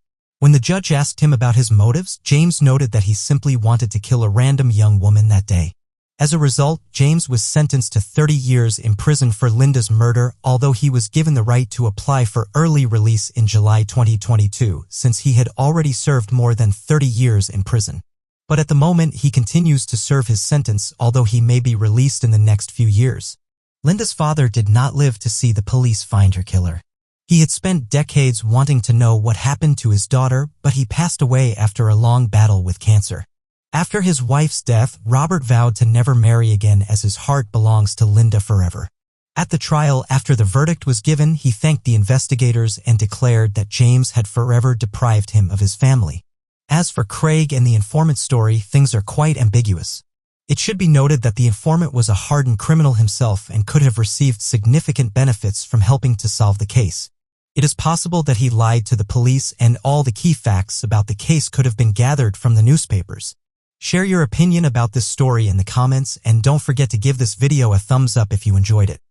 When the judge asked him about his motives, James noted that he simply wanted to kill a random young woman that day. As a result, James was sentenced to 30 years in prison for Linda's murder, although he was given the right to apply for early release in July 2022, since he had already served more than 30 years in prison. But at the moment, he continues to serve his sentence, although he may be released in the next few years. Linda's father did not live to see the police find her killer. He had spent decades wanting to know what happened to his daughter, but he passed away after a long battle with cancer. After his wife's death, Robert vowed to never marry again as his heart belongs to Linda forever. At the trial, after the verdict was given, he thanked the investigators and declared that James had forever deprived him of his family. As for Craig and the informant story, things are quite ambiguous. It should be noted that the informant was a hardened criminal himself and could have received significant benefits from helping to solve the case. It is possible that he lied to the police and all the key facts about the case could have been gathered from the newspapers. Share your opinion about this story in the comments and don't forget to give this video a thumbs up if you enjoyed it.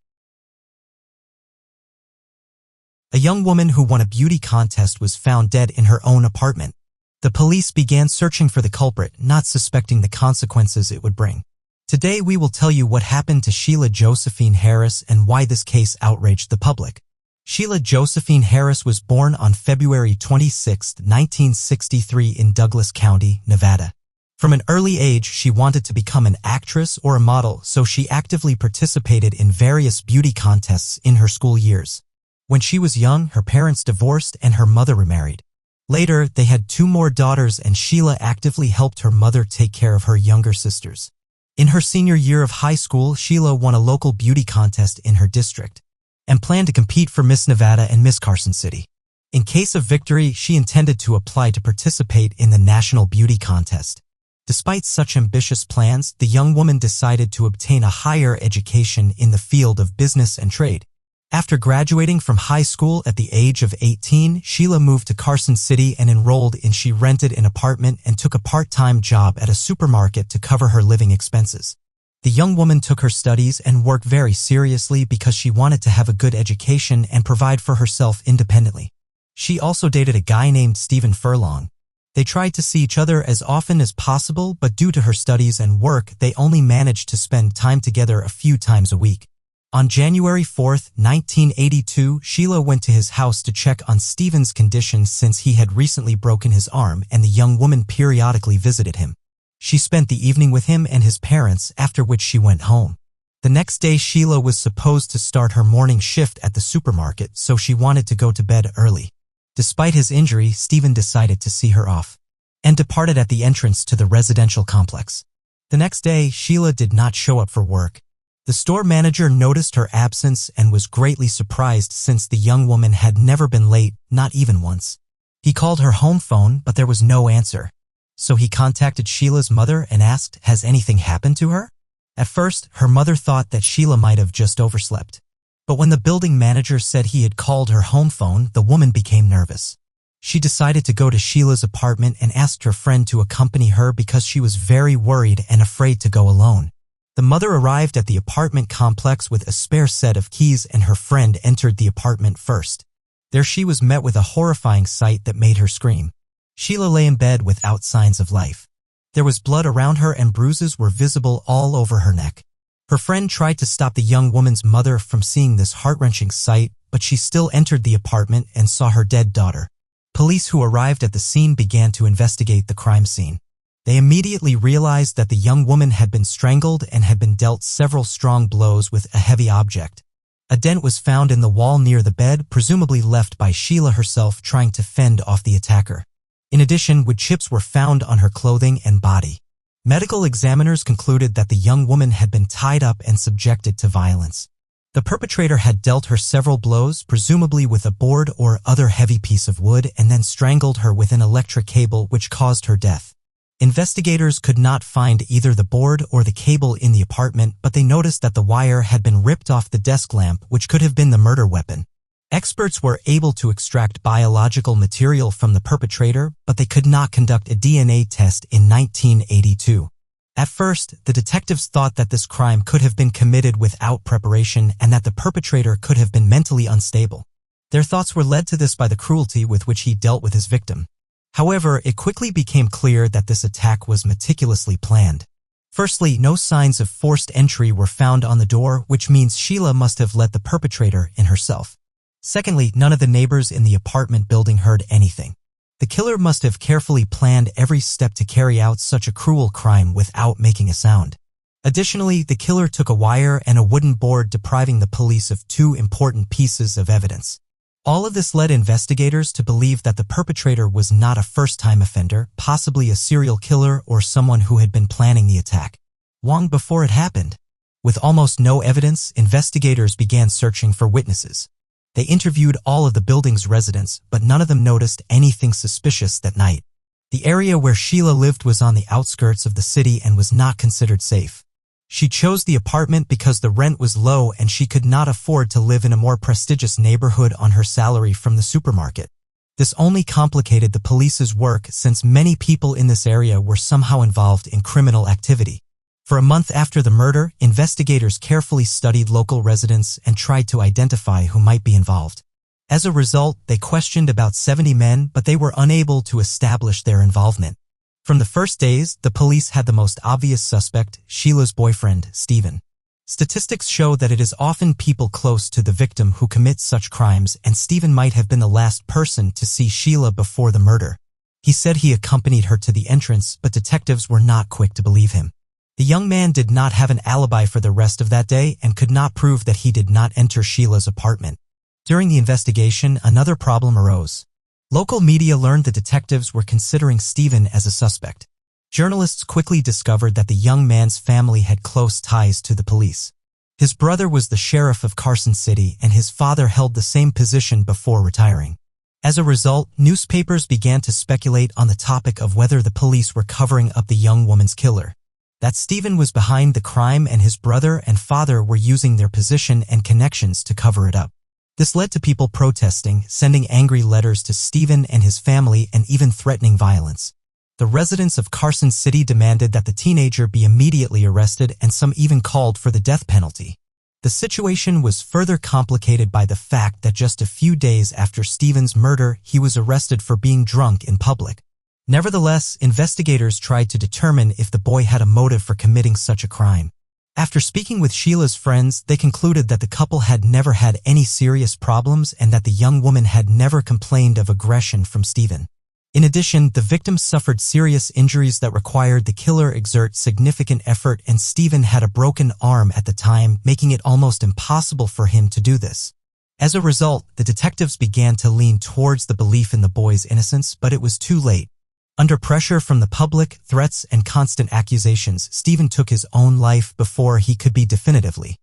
A young woman who won a beauty contest was found dead in her own apartment. The police began searching for the culprit, not suspecting the consequences it would bring. Today we will tell you what happened to Sheila Josephine Harris and why this case outraged the public. Sheila Josephine Harris was born on February 26, 1963 in Douglas County, Nevada. From an early age, she wanted to become an actress or a model, so she actively participated in various beauty contests in her school years. When she was young, her parents divorced and her mother remarried. Later, they had 2 more daughters and Sheila actively helped her mother take care of her younger sisters. In her senior year of high school, Sheila won a local beauty contest in her district and planned to compete for Miss Nevada and Miss Carson City. In case of victory, she intended to apply to participate in the National Beauty Contest. Despite such ambitious plans, the young woman decided to obtain a higher education in the field of business and trade. After graduating from high school at the age of 18, Sheila moved to Carson City and enrolled in She rented an apartment and took a part-time job at a supermarket to cover her living expenses. The young woman took her studies and worked very seriously because she wanted to have a good education and provide for herself independently. She also dated a guy named Stephen Furlong. They tried to see each other as often as possible, but due to her studies and work, they only managed to spend time together a few times a week. On January 4, 1982, Sheila went to his house to check on Stephen's condition since he had recently broken his arm and the young woman periodically visited him. She spent the evening with him and his parents, after which she went home. The next day, Sheila was supposed to start her morning shift at the supermarket, so she wanted to go to bed early. Despite his injury, Stephen decided to see her off and departed at the entrance to the residential complex. The next day, Sheila did not show up for work. The store manager noticed her absence and was greatly surprised since the young woman had never been late, not even once. He called her home phone, but there was no answer. So he contacted Sheila's mother and asked, "Has anything happened to her?" At first, her mother thought that Sheila might have just overslept. But when the building manager said he had called her home phone, the woman became nervous. She decided to go to Sheila's apartment and asked her friend to accompany her because she was very worried and afraid to go alone. The mother arrived at the apartment complex with a spare set of keys and her friend entered the apartment first. There she was met with a horrifying sight that made her scream. Sheila lay in bed without signs of life. There was blood around her and bruises were visible all over her neck. Her friend tried to stop the young woman's mother from seeing this heart-wrenching sight, but she still entered the apartment and saw her dead daughter. Police who arrived at the scene began to investigate the crime scene. They immediately realized that the young woman had been strangled and had been dealt several strong blows with a heavy object. A dent was found in the wall near the bed, presumably left by Sheila herself trying to fend off the attacker. In addition, wood chips were found on her clothing and body. Medical examiners concluded that the young woman had been tied up and subjected to violence. The perpetrator had dealt her several blows, presumably with a board or other heavy piece of wood, and then strangled her with an electric cable which caused her death. Investigators could not find either the board or the cable in the apartment, but they noticed that the wire had been ripped off the desk lamp, which could have been the murder weapon. Experts were able to extract biological material from the perpetrator, but they could not conduct a DNA test in 1982. At first, the detectives thought that this crime could have been committed without preparation and that the perpetrator could have been mentally unstable. Their thoughts were led to this by the cruelty with which he dealt with his victim. However, it quickly became clear that this attack was meticulously planned. Firstly, no signs of forced entry were found on the door, which means Sheila must have let the perpetrator in herself. Secondly, none of the neighbors in the apartment building heard anything. The killer must have carefully planned every step to carry out such a cruel crime without making a sound. Additionally, the killer took a wire and a wooden board, depriving the police of two important pieces of evidence. All of this led investigators to believe that the perpetrator was not a first-time offender, possibly a serial killer or someone who had been planning the attack long before it happened. With almost no evidence, investigators began searching for witnesses. They interviewed all of the building's residents, but none of them noticed anything suspicious that night. The area where Sheila lived was on the outskirts of the city and was not considered safe. She chose the apartment because the rent was low and she could not afford to live in a more prestigious neighborhood on her salary from the supermarket. This only complicated the police's work since many people in this area were somehow involved in criminal activity. For a month after the murder, investigators carefully studied local residents and tried to identify who might be involved. As a result, they questioned about 70 men, but they were unable to establish their involvement. From the first days, the police had the most obvious suspect, Sheila's boyfriend, Stephen. Statistics show that it is often people close to the victim who commit such crimes, and Stephen might have been the last person to see Sheila before the murder. He said he accompanied her to the entrance, but detectives were not quick to believe him. The young man did not have an alibi for the rest of that day and could not prove that he did not enter Sheila's apartment. During the investigation, another problem arose. Local media learned the detectives were considering Stephen as a suspect. Journalists quickly discovered that the young man's family had close ties to the police. His brother was the sheriff of Carson City, and his father held the same position before retiring. As a result, newspapers began to speculate on the topic of whether the police were covering up the young woman's killer. That Stephen was behind the crime and his brother and father were using their position and connections to cover it up. This led to people protesting, sending angry letters to Stephen and his family, and even threatening violence. The residents of Carson City demanded that the teenager be immediately arrested, and some even called for the death penalty. The situation was further complicated by the fact that just a few days after Stephen's murder, he was arrested for being drunk in public. Nevertheless, investigators tried to determine if the boy had a motive for committing such a crime. After speaking with Sheila's friends, they concluded that the couple had never had any serious problems and that the young woman had never complained of aggression from Stephen. In addition, the victim suffered serious injuries that required the killer exert significant effort, and Stephen had a broken arm at the time, making it almost impossible for him to do this. As a result, the detectives began to lean towards the belief in the boy's innocence, but it was too late. Under pressure from the public, threats, and constant accusations, Stephen took his own life before he could be definitively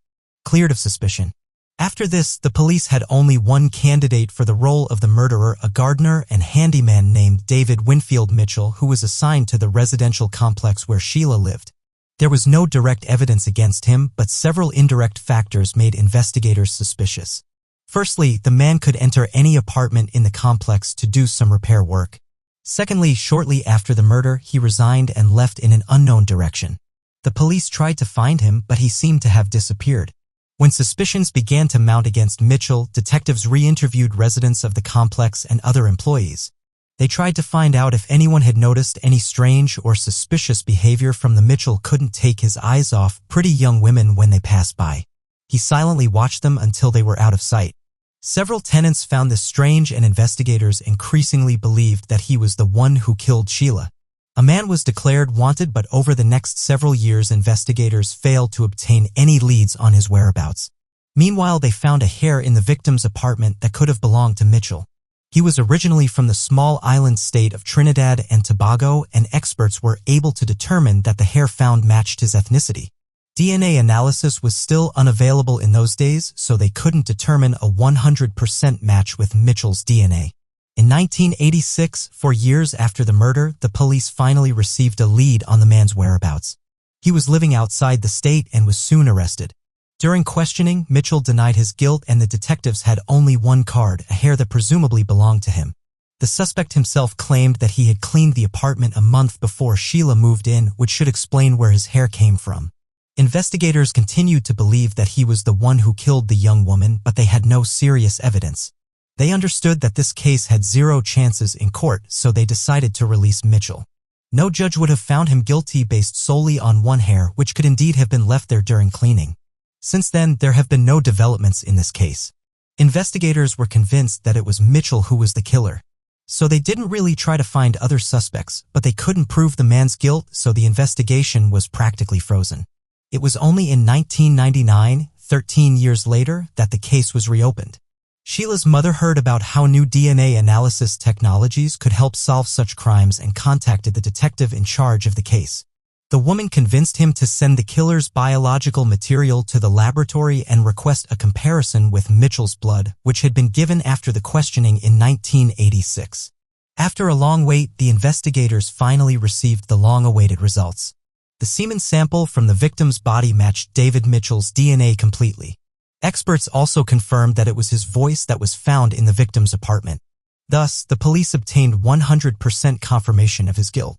cleared of suspicion. After this, the police had only one candidate for the role of the murderer, a gardener and handyman named David Winfield Mitchell, who was assigned to the residential complex where Sheila lived. There was no direct evidence against him, but several indirect factors made investigators suspicious. Firstly, the man could enter any apartment in the complex to do some repair work. Secondly, shortly after the murder, he resigned and left in an unknown direction. The police tried to find him, but he seemed to have disappeared. When suspicions began to mount against Mitchell, detectives re-interviewed residents of the complex and other employees. They tried to find out if anyone had noticed any strange or suspicious behavior from the Mitchell couldn't take his eyes off pretty young women when they passed by. He silently watched them until they were out of sight. Several tenants found this strange, and investigators increasingly believed that he was the one who killed Sheila. A man was declared wanted, but over the next several years investigators failed to obtain any leads on his whereabouts. Meanwhile, they found a hair in the victim's apartment that could have belonged to Mitchell. He was originally from the small island state of Trinidad and Tobago, and experts were able to determine that the hair found matched his ethnicity. DNA analysis was still unavailable in those days, so they couldn't determine a 100% match with Mitchell's DNA. In 1986, 4 years after the murder, the police finally received a lead on the man's whereabouts. He was living outside the state and was soon arrested. During questioning, Mitchell denied his guilt, and the detectives had only one card, a hair that presumably belonged to him. The suspect himself claimed that he had cleaned the apartment a month before Sheila moved in, which should explain where his hair came from. Investigators continued to believe that he was the one who killed the young woman, but they had no serious evidence. They understood that this case had zero chances in court, so they decided to release Mitchell. No judge would have found him guilty based solely on one hair, which could indeed have been left there during cleaning. Since then, there have been no developments in this case. Investigators were convinced that it was Mitchell who was the killer. So they didn't really try to find other suspects, but they couldn't prove the man's guilt, so the investigation was practically frozen. It was only in 1999, 13 years later, that the case was reopened. Sheila's mother heard about how new DNA analysis technologies could help solve such crimes and contacted the detective in charge of the case. The woman convinced him to send the killer's biological material to the laboratory and request a comparison with Mitchell's blood, which had been given after the questioning in 1986. After a long wait, the investigators finally received the long-awaited results. The semen sample from the victim's body matched David Mitchell's DNA completely. Experts also confirmed that it was his voice that was found in the victim's apartment. Thus, the police obtained 100% confirmation of his guilt.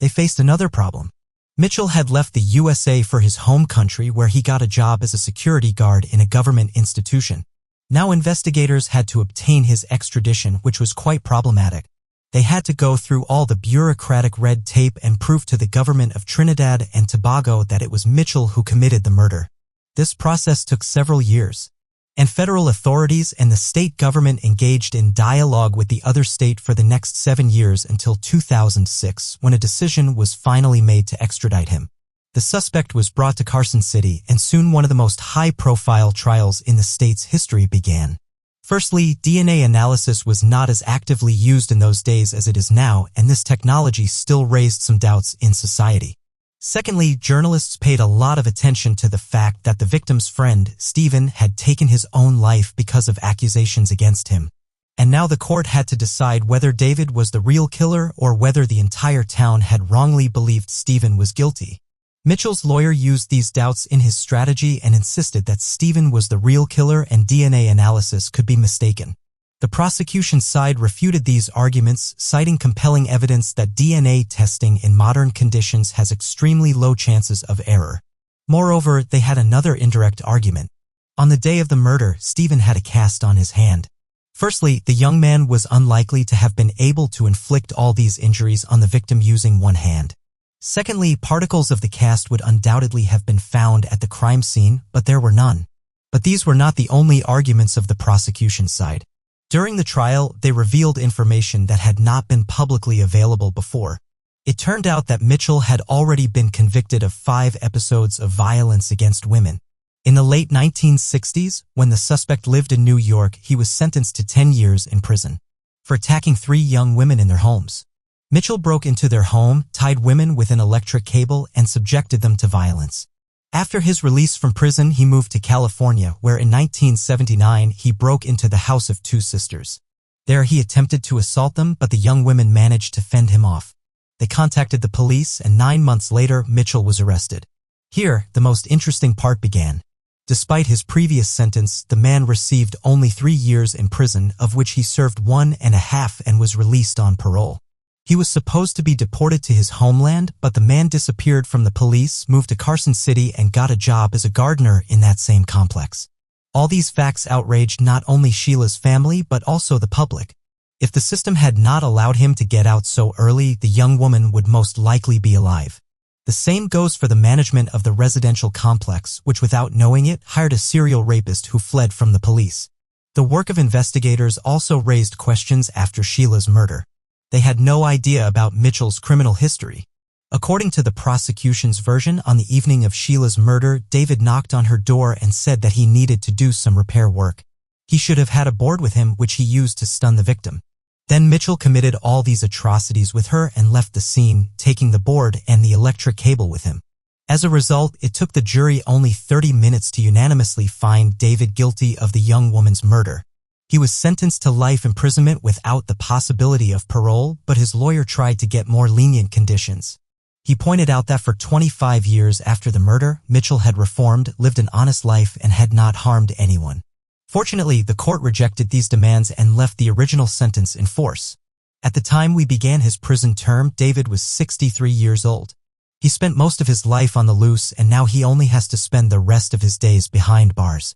They faced another problem. Mitchell had left the USA for his home country where he got a job as a security guard in a government institution. Now investigators had to obtain his extradition, which was quite problematic. They had to go through all the bureaucratic red tape and prove to the government of Trinidad and Tobago that it was Mitchell who committed the murder. This process took several years, and federal authorities and the state government engaged in dialogue with the other state for the next 7 years until 2006, when a decision was finally made to extradite him. The suspect was brought to Carson City, and soon one of the most high-profile trials in the state's history began. Firstly, DNA analysis was not as actively used in those days as it is now, and this technology still raised some doubts in society. Secondly, journalists paid a lot of attention to the fact that the victim's friend, Stephen, had taken his own life because of accusations against him. And now the court had to decide whether David was the real killer or whether the entire town had wrongly believed Stephen was guilty. Mitchell's lawyer used these doubts in his strategy and insisted that Stephen was the real killer and DNA analysis could be mistaken. The prosecution's side refuted these arguments, citing compelling evidence that DNA testing in modern conditions has extremely low chances of error. Moreover, they had another indirect argument. On the day of the murder, Stephen had a cast on his hand. Firstly, the young man was unlikely to have been able to inflict all these injuries on the victim using one hand. Secondly, particles of the cast would undoubtedly have been found at the crime scene, but there were none. But these were not the only arguments of the prosecution's side. During the trial, they revealed information that had not been publicly available before. It turned out that Mitchell had already been convicted of 5 episodes of violence against women. In the late 1960s, when the suspect lived in New York, he was sentenced to 10 years in prison for attacking 3 young women in their homes. Mitchell broke into their home, tied women with an electric cable, and subjected them to violence. After his release from prison, he moved to California, where in 1979 he broke into the house of 2 sisters. There he attempted to assault them, but the young women managed to fend him off. They contacted the police, and 9 months later, Mitchell was arrested. Here, the most interesting part began. Despite his previous sentence, the man received only 3 years in prison, of which he served 1.5 and was released on parole. He was supposed to be deported to his homeland, but the man disappeared from the police, moved to Carson City, and got a job as a gardener in that same complex. All these facts outraged not only Sheila's family, but also the public. If the system had not allowed him to get out so early, the young woman would most likely be alive. The same goes for the management of the residential complex, which without knowing it, hired a serial rapist who fled from the police. The work of investigators also raised questions after Sheila's murder. They had no idea about Mitchell's criminal history. According to the prosecution's version, on the evening of Sheila's murder, David knocked on her door and said that he needed to do some repair work. He should have had a board with him, which he used to stun the victim. Then Mitchell committed all these atrocities with her and left the scene, taking the board and the electric cable with him. As a result, it took the jury only 30 minutes to unanimously find David guilty of the young woman's murder. He was sentenced to life imprisonment without the possibility of parole, but his lawyer tried to get more lenient conditions. He pointed out that for 25 years after the murder, Mitchell had reformed, lived an honest life, and had not harmed anyone. Fortunately, the court rejected these demands and left the original sentence in force. At the time we began his prison term, David was 63 years old. He spent most of his life on the loose, and now he only has to spend the rest of his days behind bars.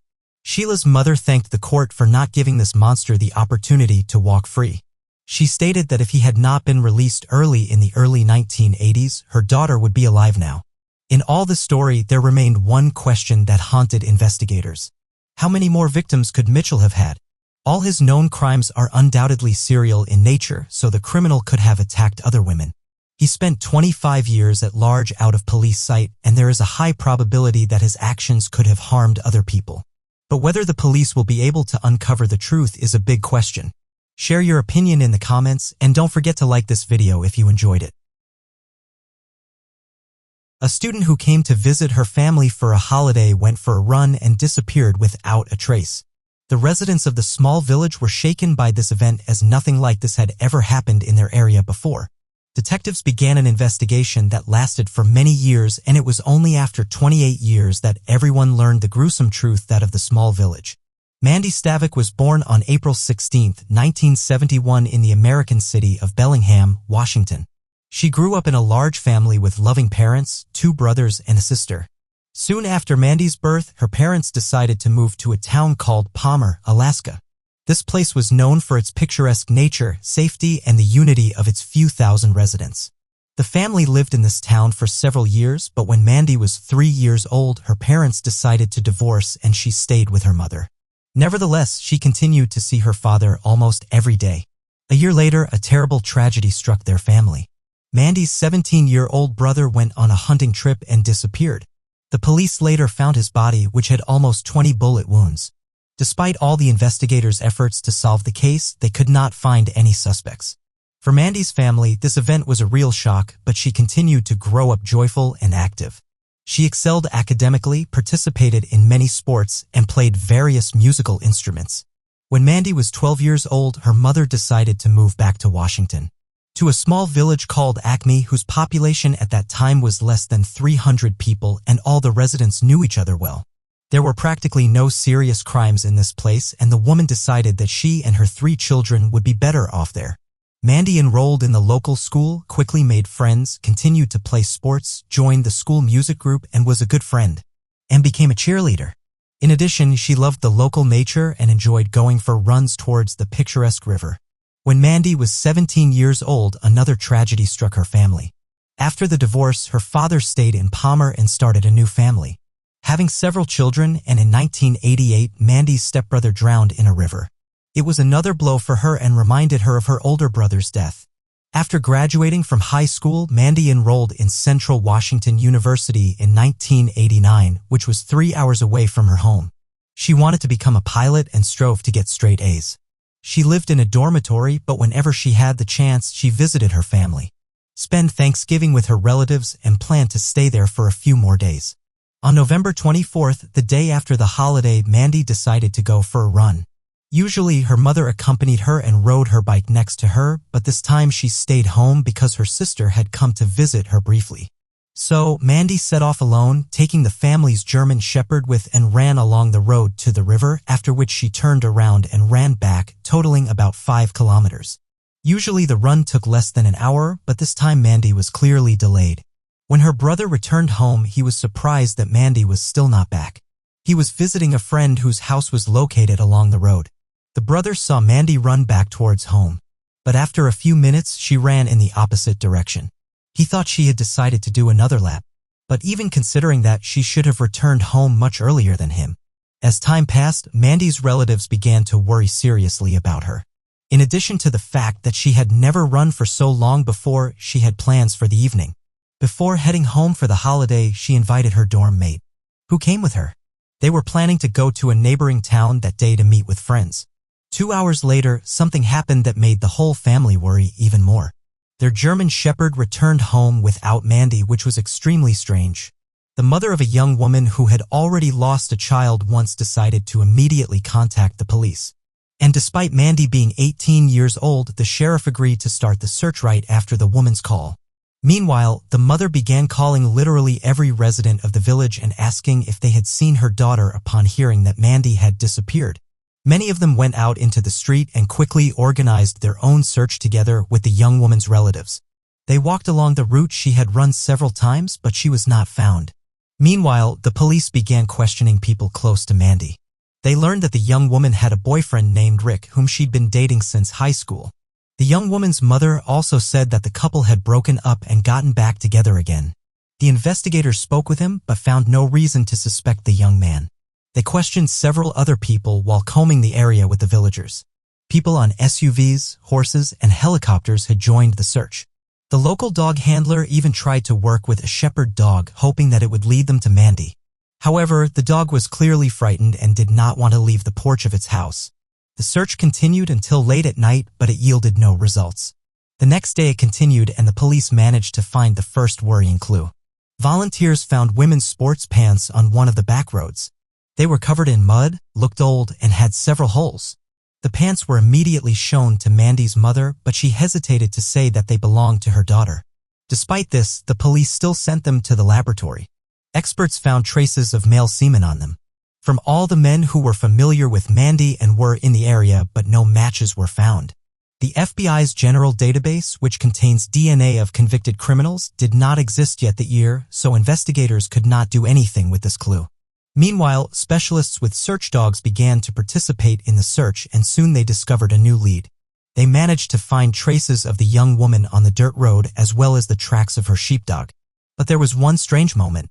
Sheila's mother thanked the court for not giving this monster the opportunity to walk free. She stated that if he had not been released early in the early 1980s, her daughter would be alive now. In all the story, there remained one question that haunted investigators. How many more victims could Mitchell have had? All his known crimes are undoubtedly serial in nature, so the criminal could have attacked other women. He spent 25 years at large out of police sight, and there is a high probability that his actions could have harmed other people. But whether the police will be able to uncover the truth is a big question. Share your opinion in the comments, and don't forget to like this video if you enjoyed it. A student who came to visit her family for a holiday went for a run and disappeared without a trace. The residents of the small village were shaken by this event, as nothing like this had ever happened in their area before. Detectives began an investigation that lasted for many years, and it was only after 28 years that everyone learned the gruesome truth that of the small village. Mandy Stavik was born on April 16, 1971 in the American city of Bellingham, Washington. She grew up in a large family with loving parents, 2 brothers and a sister. Soon after Mandy's birth, her parents decided to move to a town called Palmer, Alaska. This place was known for its picturesque nature, safety, and the unity of its few thousand residents. The family lived in this town for several years, but when Mandy was 3 years old, her parents decided to divorce and she stayed with her mother. Nevertheless, she continued to see her father almost every day. A year later, a terrible tragedy struck their family. Mandy's 17-year-old brother went on a hunting trip and disappeared. The police later found his body, which had almost 20 bullet wounds. Despite all the investigators' efforts to solve the case, they could not find any suspects. For Mandy's family, this event was a real shock, but she continued to grow up joyful and active. She excelled academically, participated in many sports, and played various musical instruments. When Mandy was 12 years old, her mother decided to move back to Washington, to a small village called Acme, whose population at that time was less than 300 people, and all the residents knew each other well. There were practically no serious crimes in this place, and the woman decided that she and her 3 children would be better off there. Mandy enrolled in the local school, quickly made friends, continued to play sports, joined the school music group, and was a good friend, and became a cheerleader. In addition, she loved the local nature and enjoyed going for runs towards the picturesque river. When Mandy was 17 years old, another tragedy struck her family. After the divorce, her father stayed in Palmer and started a new family, having several children, and in 1988, Mandy's stepbrother drowned in a river. It was another blow for her and reminded her of her older brother's death. After graduating from high school, Mandy enrolled in Central Washington University in 1989, which was 3 hours away from her home. She wanted to become a pilot and strove to get straight A's. She lived in a dormitory, but whenever she had the chance, she visited her family, spent Thanksgiving with her relatives, and planned to stay there for a few more days. On November 24th, the day after the holiday, Mandy decided to go for a run. Usually, her mother accompanied her and rode her bike next to her, but this time she stayed home because her sister had come to visit her briefly. So, Mandy set off alone, taking the family's German Shepherd with, and ran along the road to the river, after which she turned around and ran back, totaling about 5 kilometers. Usually the run took less than an hour, but this time Mandy was clearly delayed. When her brother returned home, he was surprised that Mandy was still not back. He was visiting a friend whose house was located along the road. The brother saw Mandy run back towards home, but after a few minutes she ran in the opposite direction. He thought she had decided to do another lap, but even considering that, she should have returned home much earlier than him. As time passed, Mandy's relatives began to worry seriously about her. In addition to the fact that she had never run for so long before, she had plans for the evening. Before heading home for the holiday, she invited her dorm mate, who came with her. They were planning to go to a neighboring town that day to meet with friends. 2 hours later, something happened that made the whole family worry even more. Their German Shepherd returned home without Mandy, which was extremely strange. The mother of a young woman who had already lost a child once decided to immediately contact the police. And despite Mandy being 18 years old, the sheriff agreed to start the search right after the woman's call. Meanwhile, the mother began calling literally every resident of the village and asking if they had seen her daughter upon hearing that Mandy had disappeared. Many of them went out into the street and quickly organized their own search together with the young woman's relatives. They walked along the route she had run several times, but she was not found. Meanwhile, the police began questioning people close to Mandy. They learned that the young woman had a boyfriend named Rick whom she'd been dating since high school. The young woman's mother also said that the couple had broken up and gotten back together again. The investigators spoke with him but found no reason to suspect the young man. They questioned several other people while combing the area with the villagers. People on SUVs, horses, and helicopters had joined the search. The local dog handler even tried to work with a shepherd dog, hoping that it would lead them to Mandy. However, the dog was clearly frightened and did not want to leave the porch of its house. The search continued until late at night, but it yielded no results. The next day it continued and the police managed to find the first worrying clue. Volunteers found women's sports pants on one of the back roads. They were covered in mud, looked old, and had several holes. The pants were immediately shown to Mandy's mother, but she hesitated to say that they belonged to her daughter. Despite this, the police still sent them to the laboratory. Experts found traces of male semen on them. From all the men who were familiar with Mandy and were in the area, but no matches were found. The FBI's general database, which contains DNA of convicted criminals, did not exist yet that year, so investigators could not do anything with this clue. Meanwhile, specialists with search dogs began to participate in the search and soon they discovered a new lead. They managed to find traces of the young woman on the dirt road as well as the tracks of her sheepdog. But there was one strange moment.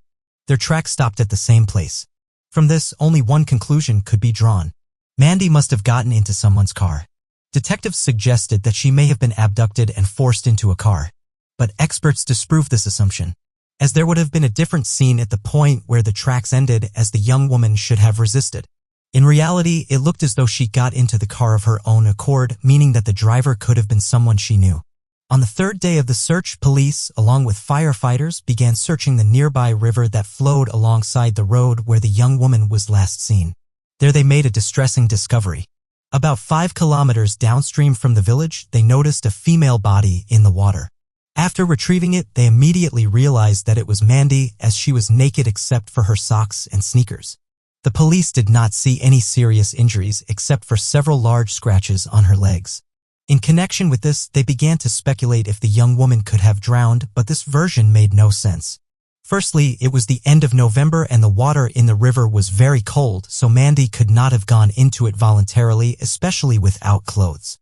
Their tracks stopped at the same place. From this, only one conclusion could be drawn. Mandy must have gotten into someone's car. Detectives suggested that she may have been abducted and forced into a car. But experts disproved this assumption, as there would have been a different scene at the point where the tracks ended, as the young woman should have resisted. In reality, it looked as though she got into the car of her own accord, meaning that the driver could have been someone she knew. On the third day of the search, police, along with firefighters, began searching the nearby river that flowed alongside the road where the young woman was last seen. There they made a distressing discovery. About 5 kilometers downstream from the village, they noticed a female body in the water. After retrieving it, they immediately realized that it was Mandy, as she was naked except for her socks and sneakers. The police did not see any serious injuries except for several large scratches on her legs. In connection with this, they began to speculate if the young woman could have drowned, but this version made no sense. Firstly, it was the end of November and the water in the river was very cold, so Mandy could not have gone into it voluntarily, especially without clothes.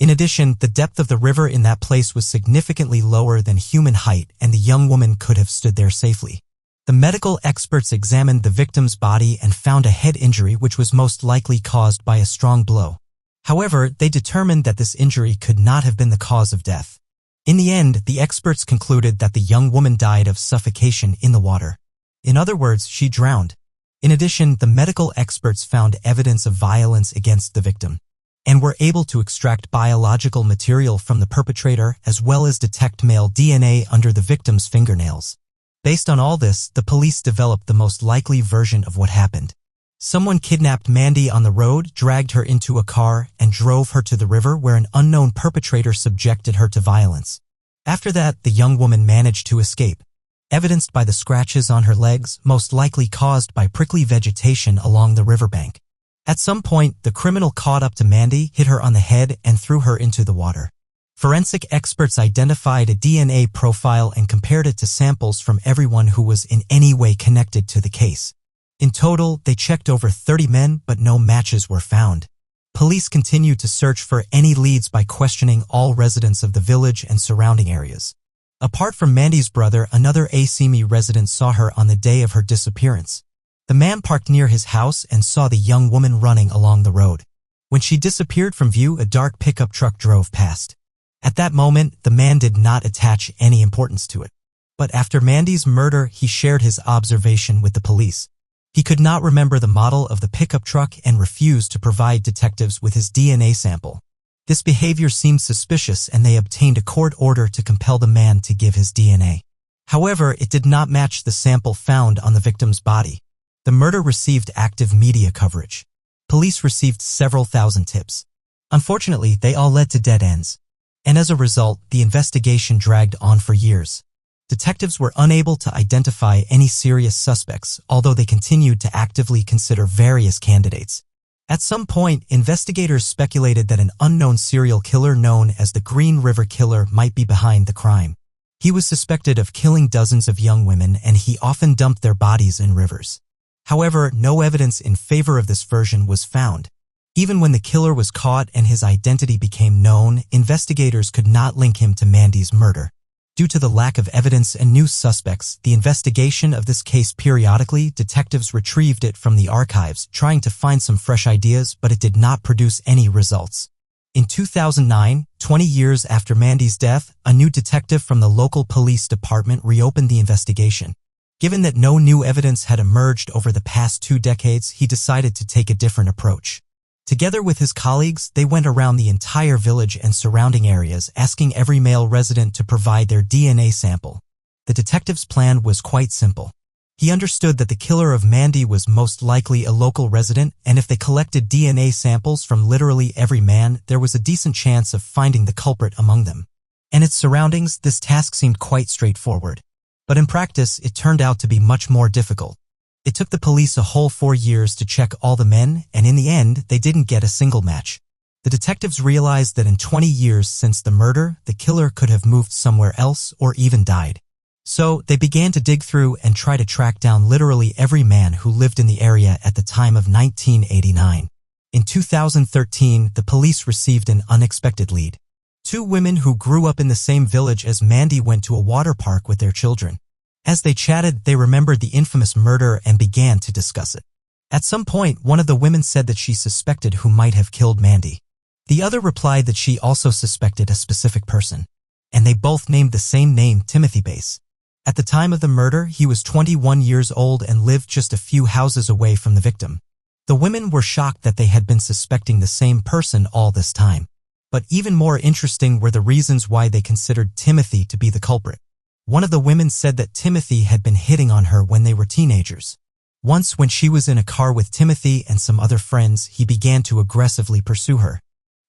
In addition, the depth of the river in that place was significantly lower than human height, and the young woman could have stood there safely. The medical experts examined the victim's body and found a head injury which was most likely caused by a strong blow. However, they determined that this injury could not have been the cause of death. In the end, the experts concluded that the young woman died of suffocation in the water. In other words, she drowned. In addition, the medical experts found evidence of violence against the victim and were able to extract biological material from the perpetrator as well as detect male DNA under the victim's fingernails. Based on all this, the police developed the most likely version of what happened. Someone kidnapped Mandy on the road, dragged her into a car, and drove her to the river where an unknown perpetrator subjected her to violence. After that, the young woman managed to escape, evidenced by the scratches on her legs, most likely caused by prickly vegetation along the riverbank. At some point, the criminal caught up to Mandy, hit her on the head, and threw her into the water. Forensic experts identified a DNA profile and compared it to samples from everyone who was in any way connected to the case. In total, they checked over 30 men, but no matches were found. Police continued to search for any leads by questioning all residents of the village and surrounding areas. Apart from Mandy's brother, another Asimi resident saw her on the day of her disappearance. The man parked near his house and saw the young woman running along the road. When she disappeared from view, a dark pickup truck drove past. At that moment, the man did not attach any importance to it. But after Mandy's murder, he shared his observation with the police. He could not remember the model of the pickup truck and refused to provide detectives with his DNA sample. This behavior seemed suspicious and they obtained a court order to compel the man to give his DNA. However, it did not match the sample found on the victim's body. The murder received active media coverage. Police received several thousand tips. Unfortunately, they all led to dead ends. And as a result, the investigation dragged on for years. Detectives were unable to identify any serious suspects, although they continued to actively consider various candidates. At some point, investigators speculated that an unknown serial killer known as the Green River Killer might be behind the crime. He was suspected of killing dozens of young women and he often dumped their bodies in rivers. However, no evidence in favor of this version was found. Even when the killer was caught and his identity became known, investigators could not link him to Mandy's murder. Due to the lack of evidence and new suspects, the investigation of this case periodically, detectives retrieved it from the archives, trying to find some fresh ideas, but it did not produce any results. In 2009, 20 years after Mandy's death, a new detective from the local police department reopened the investigation. Given that no new evidence had emerged over the past 2 decades, he decided to take a different approach. Together with his colleagues, they went around the entire village and surrounding areas, asking every male resident to provide their DNA sample. The detective's plan was quite simple. He understood that the killer of Mandy was most likely a local resident, and if they collected DNA samples from literally every man, there was a decent chance of finding the culprit among them. And its surroundings, this task seemed quite straightforward. But in practice, it turned out to be much more difficult. It took the police a whole 4 years to check all the men, and in the end, they didn't get a single match. The detectives realized that in 20 years since the murder, the killer could have moved somewhere else or even died. So, they began to dig through and try to track down literally every man who lived in the area at the time of 1989. In 2013, the police received an unexpected lead. 2 women who grew up in the same village as Mandy went to a water park with their children. As they chatted, they remembered the infamous murder and began to discuss it. At some point, one of the women said that she suspected who might have killed Mandy. The other replied that she also suspected a specific person. And they both named the same name, Timothy Bass. At the time of the murder, he was 21 years old and lived just a few houses away from the victim. The women were shocked that they had been suspecting the same person all this time. But even more interesting were the reasons why they considered Timothy to be the culprit. One of the women said that Timothy had been hitting on her when they were teenagers. Once, when she was in a car with Timothy and some other friends, he began to aggressively pursue her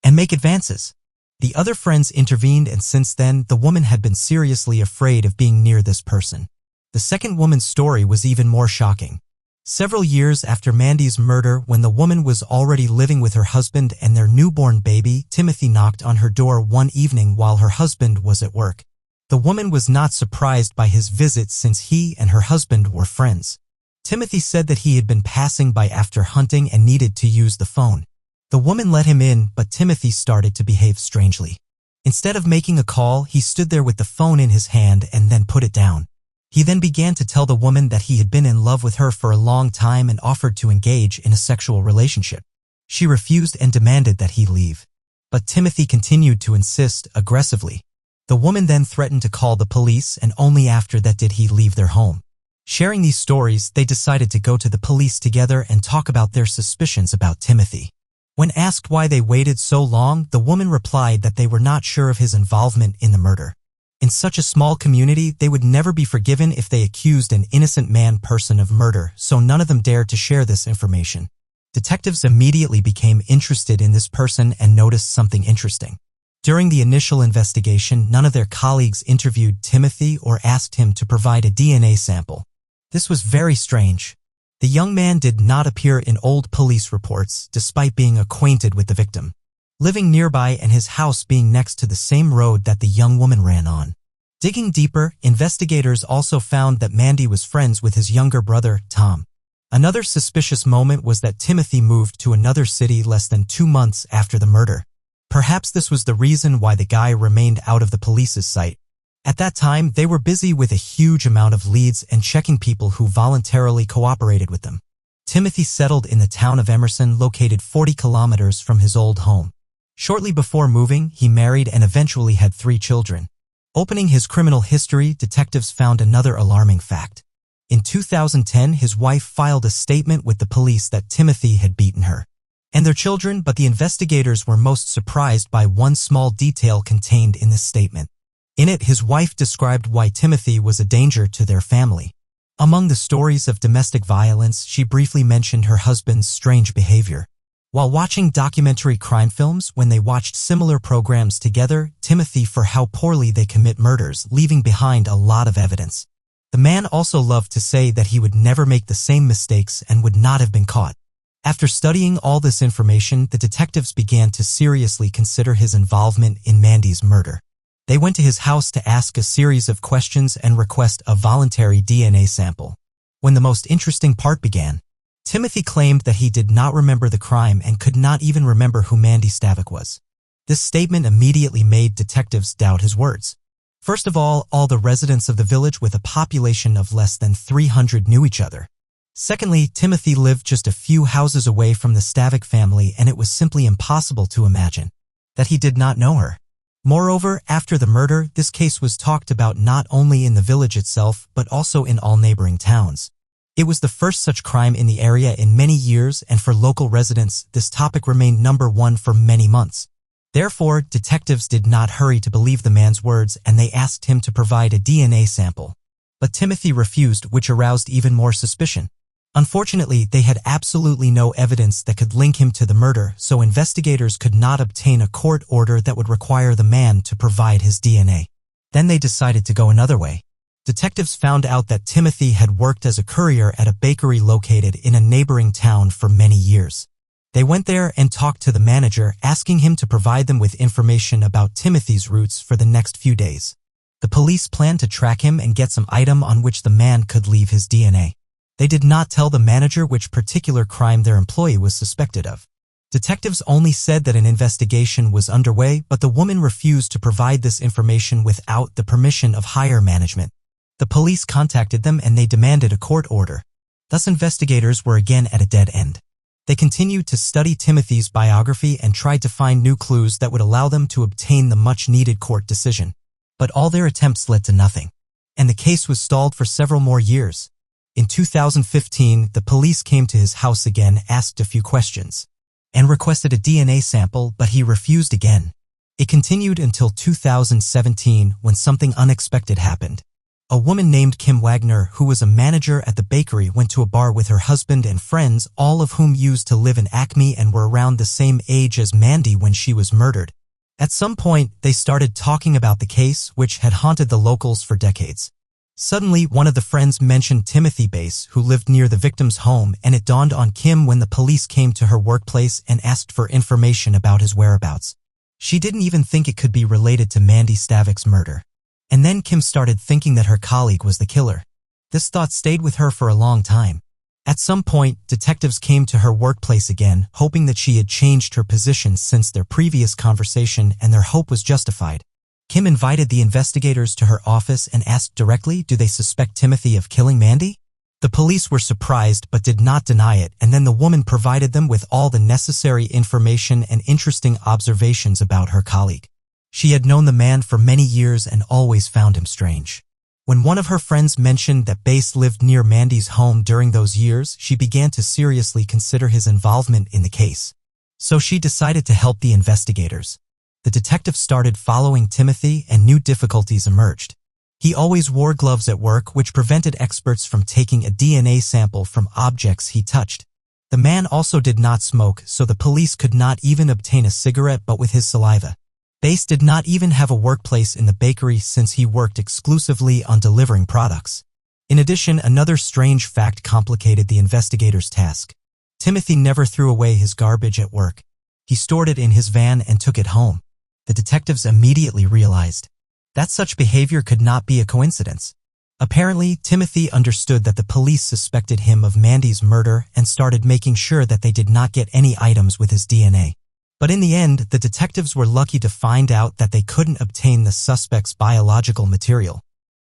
and make advances. The other friends intervened, and since then, the woman had been seriously afraid of being near this person. The second woman's story was even more shocking. Several years after Mandy's murder, when the woman was already living with her husband and their newborn baby, Timothy knocked on her door one evening while her husband was at work. The woman was not surprised by his visit since he and her husband were friends. Timothy said that he had been passing by after hunting and needed to use the phone. The woman let him in, but Timothy started to behave strangely. Instead of making a call, he stood there with the phone in his hand and then put it down. He then began to tell the woman that he had been in love with her for a long time and offered to engage in a sexual relationship. She refused and demanded that he leave. But Timothy continued to insist aggressively. The woman then threatened to call the police, and only after that did he leave their home. Sharing these stories, they decided to go to the police together and talk about their suspicions about Timothy. When asked why they waited so long, the woman replied that they were not sure of his involvement in the murder. In such a small community, they would never be forgiven if they accused an innocent person of murder, so none of them dared to share this information. Detectives immediately became interested in this person and noticed something interesting. During the initial investigation, none of their colleagues interviewed Timothy or asked him to provide a DNA sample. This was very strange. The young man did not appear in old police reports, despite being acquainted with the victim, living nearby and his house being next to the same road that the young woman ran on. Digging deeper, investigators also found that Mandy was friends with his younger brother, Tom. Another suspicious moment was that Timothy moved to another city less than 2 months after the murder. Perhaps this was the reason why the guy remained out of the police's sight. At that time, they were busy with a huge amount of leads and checking people who voluntarily cooperated with them. Timothy settled in the town of Emerson, located 40 kilometers from his old home. Shortly before moving, he married and eventually had 3 children. Opening his criminal history, detectives found another alarming fact. In 2010, his wife filed a statement with the police that Timothy had beaten her and their children, but the investigators were most surprised by one small detail contained in this statement. In it, his wife described why Timothy was a danger to their family. Among the stories of domestic violence, she briefly mentioned her husband's strange behavior. While watching documentary crime films, when they watched similar programs together, Timothy for how poorly they commit murders, leaving behind a lot of evidence. The man also loved to say that he would never make the same mistakes and would not have been caught. After studying all this information, the detectives began to seriously consider his involvement in Mandy's murder. They went to his house to ask a series of questions and request a voluntary DNA sample. When the most interesting part began, Timothy claimed that he did not remember the crime and could not even remember who Mandy Stavik was. This statement immediately made detectives doubt his words. First of all the residents of the village with a population of less than 300 knew each other. Secondly, Timothy lived just a few houses away from the Stavik family, and it was simply impossible to imagine that he did not know her. Moreover, after the murder, this case was talked about not only in the village itself, but also in all neighboring towns. It was the first such crime in the area in many years, and for local residents, this topic remained number one for many months. Therefore, detectives did not hurry to believe the man's words, and they asked him to provide a DNA sample. But Timothy refused, which aroused even more suspicion. Unfortunately, they had absolutely no evidence that could link him to the murder, so investigators could not obtain a court order that would require the man to provide his DNA. Then they decided to go another way. Detectives found out that Timothy had worked as a courier at a bakery located in a neighboring town for many years. They went there and talked to the manager, asking him to provide them with information about Timothy's routes for the next few days. The police planned to track him and get some item on which the man could leave his DNA. They did not tell the manager which particular crime their employee was suspected of. Detectives only said that an investigation was underway, but the woman refused to provide this information without the permission of higher management. The police contacted them and they demanded a court order. Thus, investigators were again at a dead end. They continued to study Timothy's biography and tried to find new clues that would allow them to obtain the much-needed court decision. But all their attempts led to nothing, and the case was stalled for several more years. In 2015, the police came to his house again, asked a few questions, and requested a DNA sample, but he refused again. It continued until 2017 when something unexpected happened. A woman named Kim Wagner, who was a manager at the bakery, went to a bar with her husband and friends, all of whom used to live in Acme and were around the same age as Mandy when she was murdered. At some point, they started talking about the case, which had haunted the locals for decades. Suddenly, one of the friends mentioned Timothy Bass, who lived near the victim's home, and it dawned on Kim when the police came to her workplace and asked for information about his whereabouts. She didn't even think it could be related to Mandy Stavik's murder. And then Kim started thinking that her colleague was the killer. This thought stayed with her for a long time. At some point, detectives came to her workplace again, hoping that she had changed her position since their previous conversation, and their hope was justified. Kim invited the investigators to her office and asked directly, do they suspect Timothy of killing Mandy? The police were surprised but did not deny it, and then the woman provided them with all the necessary information and interesting observations about her colleague. She had known the man for many years and always found him strange. When one of her friends mentioned that Bass lived near Mandy's home during those years, she began to seriously consider his involvement in the case. So she decided to help the investigators. The detective started following Timothy and new difficulties emerged. He always wore gloves at work, which prevented experts from taking a DNA sample from objects he touched. The man also did not smoke, so the police could not even obtain a cigarette but with his saliva. Bass did not even have a workplace in the bakery since he worked exclusively on delivering products. In addition, another strange fact complicated the investigators' task. Timothy never threw away his garbage at work. He stored it in his van and took it home. The detectives immediately realized that such behavior could not be a coincidence. Apparently, Timothy understood that the police suspected him of Mandy's murder and started making sure that they did not get any items with his DNA. But in the end, the detectives were lucky to find out that they couldn't obtain the suspect's biological material.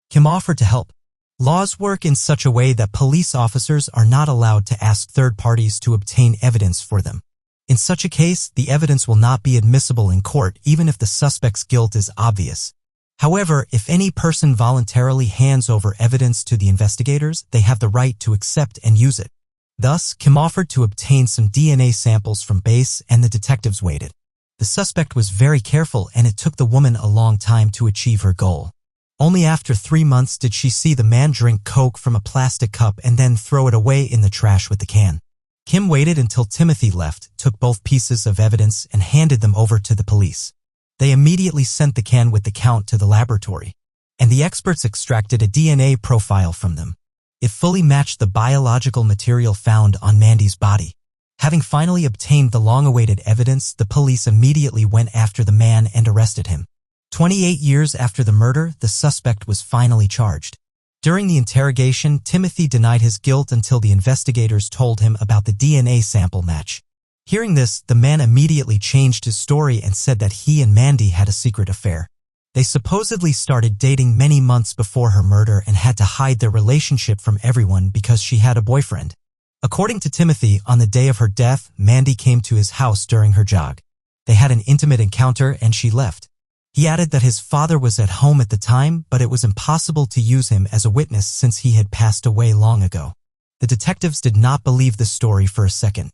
Kim offered to help. Laws work in such a way that police officers are not allowed to ask third parties to obtain evidence for them. In such a case, the evidence will not be admissible in court even if the suspect's guilt is obvious. However, if any person voluntarily hands over evidence to the investigators, they have the right to accept and use it. Thus, Kim offered to obtain some DNA samples from Bass, and the detectives waited. The suspect was very careful, and it took the woman a long time to achieve her goal. Only after 3 months did she see the man drink Coke from a plastic cup and then throw it away in the trash with the can. Kim waited until Timothy left, took both pieces of evidence, and handed them over to the police. They immediately sent the can with the count to the laboratory, and the experts extracted a DNA profile from them. It fully matched the biological material found on Mandy's body. Having finally obtained the long-awaited evidence, the police immediately went after the man and arrested him. 28 years after the murder, the suspect was finally charged. During the interrogation, Timothy denied his guilt until the investigators told him about the DNA sample match. Hearing this, the man immediately changed his story and said that he and Mandy had a secret affair. They supposedly started dating many months before her murder and had to hide their relationship from everyone because she had a boyfriend. According to Timothy, on the day of her death, Mandy came to his house during her jog. They had an intimate encounter and she left. He added that his father was at home at the time, but it was impossible to use him as a witness since he had passed away long ago. The detectives did not believe this story for a second.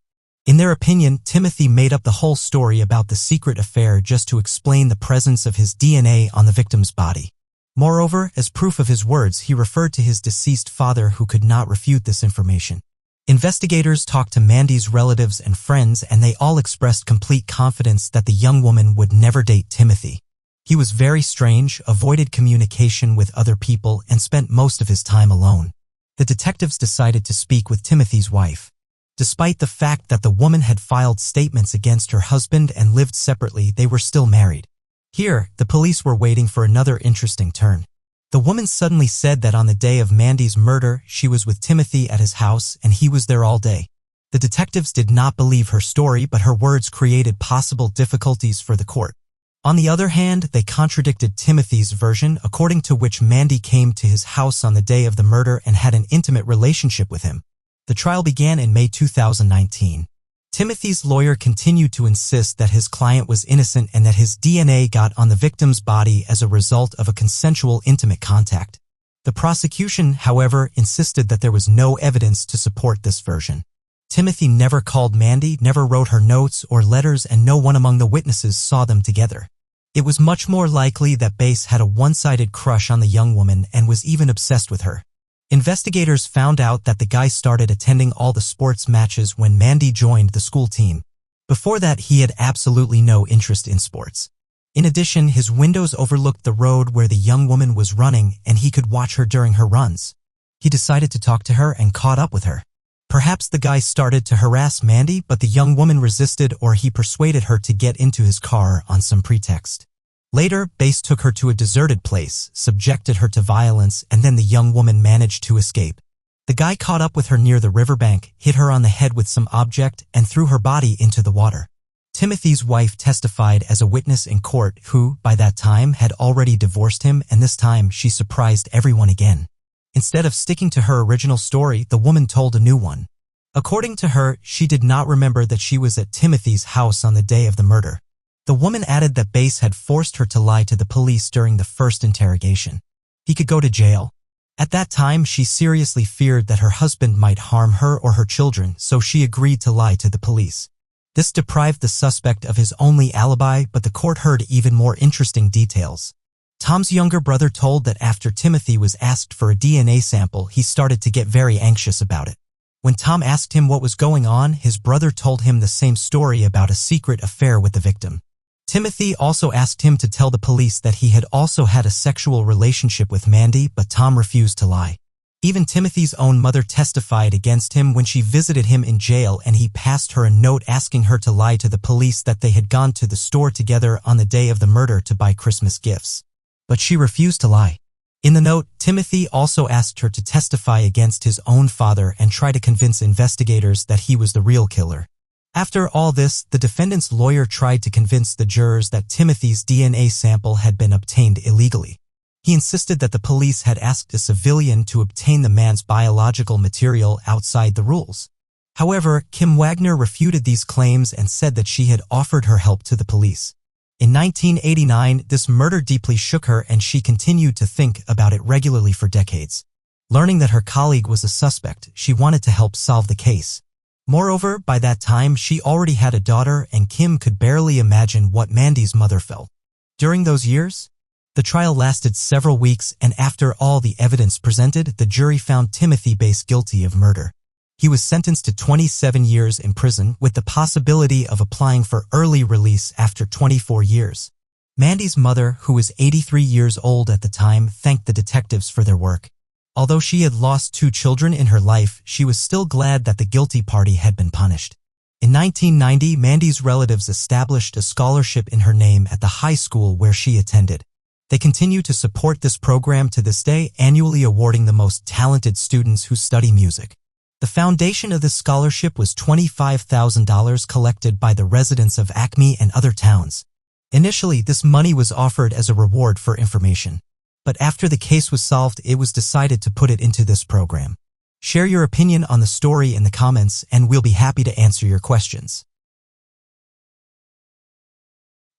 In their opinion, Timothy made up the whole story about the secret affair just to explain the presence of his DNA on the victim's body. Moreover, as proof of his words, he referred to his deceased father who could not refute this information. Investigators talked to Mandy's relatives and friends and they all expressed complete confidence that the young woman would never date Timothy. He was very strange, avoided communication with other people, and spent most of his time alone. The detectives decided to speak with Timothy's wife. Despite the fact that the woman had filed statements against her husband and lived separately, they were still married. Here, the police were waiting for another interesting turn. The woman suddenly said that on the day of Mandy's murder, she was with Timothy at his house and he was there all day. The detectives did not believe her story, but her words created possible difficulties for the court. On the other hand, they contradicted Timothy's version, according to which Mandy came to his house on the day of the murder and had an intimate relationship with him. The trial began in May 2019. Timothy's lawyer continued to insist that his client was innocent and that his DNA got on the victim's body as a result of a consensual intimate contact. The prosecution, however, insisted that there was no evidence to support this version. Timothy never called Mandy, never wrote her notes or letters, and no one among the witnesses saw them together. It was much more likely that Bass had a one-sided crush on the young woman and was even obsessed with her. Investigators found out that the guy started attending all the sports matches when Mandy joined the school team. Before that, he had absolutely no interest in sports. In addition, his windows overlooked the road where the young woman was running and he could watch her during her runs. He decided to talk to her and caught up with her. Perhaps the guy started to harass Mandy, but the young woman resisted, or he persuaded her to get into his car on some pretext. Later, Bass took her to a deserted place, subjected her to violence, and then the young woman managed to escape. The guy caught up with her near the riverbank, hit her on the head with some object, and threw her body into the water. Timothy's wife testified as a witness in court who, by that time, had already divorced him, and this time she surprised everyone again. Instead of sticking to her original story, the woman told a new one. According to her, she did not remember that she was at Timothy's house on the day of the murder. The woman added that Bass had forced her to lie to the police during the first interrogation. He could go to jail. At that time, she seriously feared that her husband might harm her or her children, so she agreed to lie to the police. This deprived the suspect of his only alibi, but the court heard even more interesting details. Tom's younger brother told that after Timothy was asked for a DNA sample, he started to get very anxious about it. When Tom asked him what was going on, his brother told him the same story about a secret affair with the victim. Timothy also asked him to tell the police that he had also had a sexual relationship with Mandy, but Tom refused to lie. Even Timothy's own mother testified against him when she visited him in jail, and he passed her a note asking her to lie to the police that they had gone to the store together on the day of the murder to buy Christmas gifts. But she refused to lie. In the note, Timothy also asked her to testify against his own father and try to convince investigators that he was the real killer. After all this, the defendant's lawyer tried to convince the jurors that Timothy's DNA sample had been obtained illegally. He insisted that the police had asked a civilian to obtain the man's biological material outside the rules. However, Kim Wagner refuted these claims and said that she had offered her help to the police. In 1989, this murder deeply shook her and she continued to think about it regularly for decades. Learning that her colleague was a suspect, she wanted to help solve the case. Moreover, by that time, she already had a daughter and Kim could barely imagine what Mandy's mother felt. During those years, the trial lasted several weeks, and after all the evidence presented, the jury found Timothy Bass guilty of murder. He was sentenced to 27 years in prison with the possibility of applying for early release after 24 years. Mandy's mother, who was 83 years old at the time, thanked the detectives for their work. Although she had lost 2 children in her life, she was still glad that the guilty party had been punished. In 1990, Mandy's relatives established a scholarship in her name at the high school where she attended. They continue to support this program to this day, annually awarding the most talented students who study music. The foundation of this scholarship was $25,000 collected by the residents of Acme and other towns. Initially, this money was offered as a reward for information. But after the case was solved, it was decided to put it into this program. Share your opinion on the story in the comments, and we'll be happy to answer your questions.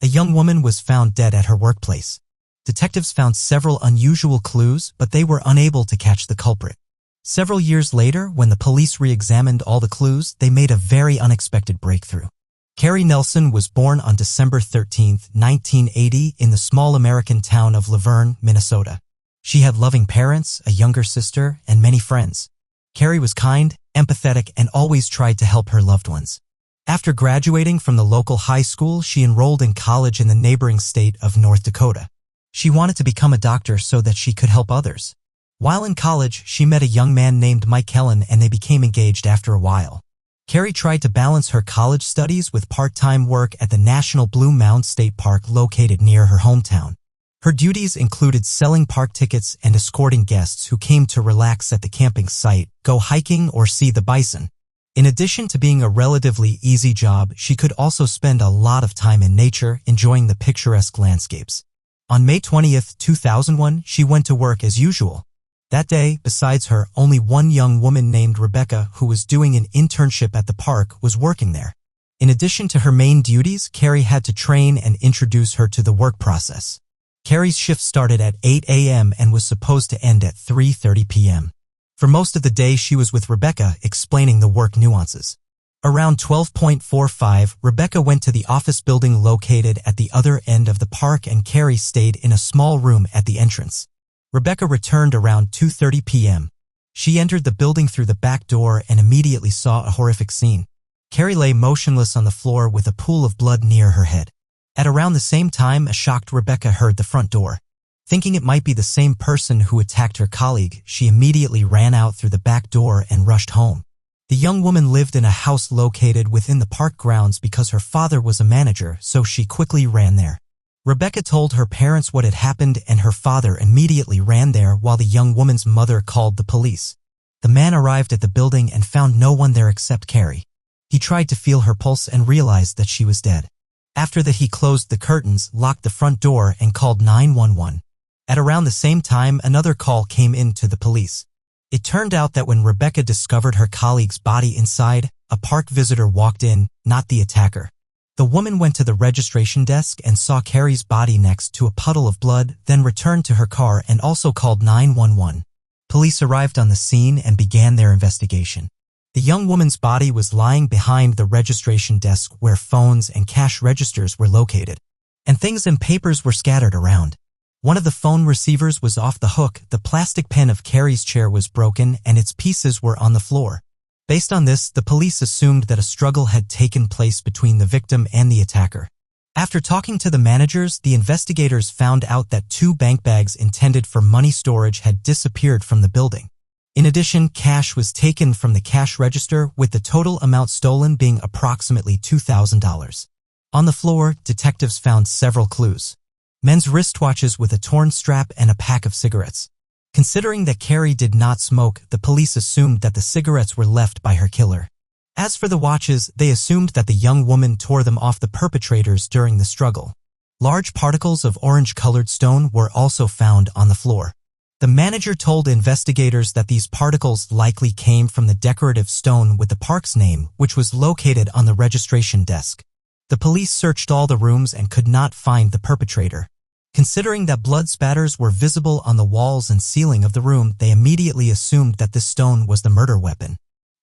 A young woman was found dead at her workplace. Detectives found several unusual clues, but they were unable to catch the culprit. Several years later, when the police re-examined all the clues, they made a very unexpected breakthrough. Carrie Nelson was born on December 13, 1980, in the small American town of Laverne, Minnesota. She had loving parents, a younger sister, and many friends. Carrie was kind, empathetic, and always tried to help her loved ones. After graduating from the local high school, she enrolled in college in the neighboring state of North Dakota. She wanted to become a doctor so that she could help others. While in college, she met a young man named Mike Kellen, and they became engaged after a while. Carrie tried to balance her college studies with part-time work at the National Blue Mound State Park located near her hometown. Her duties included selling park tickets and escorting guests who came to relax at the camping site, go hiking, or see the bison. In addition to being a relatively easy job, she could also spend a lot of time in nature, enjoying the picturesque landscapes. On May 20, 2001, she went to work as usual. That day, besides her, only one young woman named Rebecca, who was doing an internship at the park, was working there. In addition to her main duties, Carrie had to train and introduce her to the work process. Carrie's shift started at 8 a.m. and was supposed to end at 3:30 p.m. For most of the day, she was with Rebecca, explaining the work nuances. Around 12:45, Rebecca went to the office building located at the other end of the park, and Carrie stayed in a small room at the entrance. Rebecca returned around 2:30 p.m. She entered the building through the back door and immediately saw a horrific scene. Carrie lay motionless on the floor with a pool of blood near her head. At around the same time, a shocked Rebecca heard the front door. Thinking it might be the same person who attacked her colleague, she immediately ran out through the back door and rushed home. The young woman lived in a house located within the park grounds because her father was a manager, so she quickly ran there. Rebecca told her parents what had happened, and her father immediately ran there while the young woman's mother called the police. The man arrived at the building and found no one there except Carrie. He tried to feel her pulse and realized that she was dead. After that, he closed the curtains, locked the front door, and called 911. At around the same time, another call came in to the police. It turned out that when Rebecca discovered her colleague's body inside, a park visitor walked in, not the attacker. The woman went to the registration desk and saw Carrie's body next to a puddle of blood, then returned to her car and also called 911. Police arrived on the scene and began their investigation. The young woman's body was lying behind the registration desk where phones and cash registers were located, and things and papers were scattered around. One of the phone receivers was off the hook, the plastic pen of Carrie's chair was broken, and its pieces were on the floor. Based on this, the police assumed that a struggle had taken place between the victim and the attacker. After talking to the managers, the investigators found out that 2 bank bags intended for money storage had disappeared from the building. In addition, cash was taken from the cash register, with the total amount stolen being approximately $2,000. On the floor, detectives found several clues. Men's wristwatches with a torn strap and a pack of cigarettes. Considering that Carrie did not smoke, the police assumed that the cigarettes were left by her killer. As for the watches, they assumed that the young woman tore them off the perpetrators during the struggle. Large particles of orange-colored stone were also found on the floor. The manager told investigators that these particles likely came from the decorative stone with the park's name, which was located on the registration desk. The police searched all the rooms and could not find the perpetrator. Considering that blood spatters were visible on the walls and ceiling of the room, they immediately assumed that this stone was the murder weapon.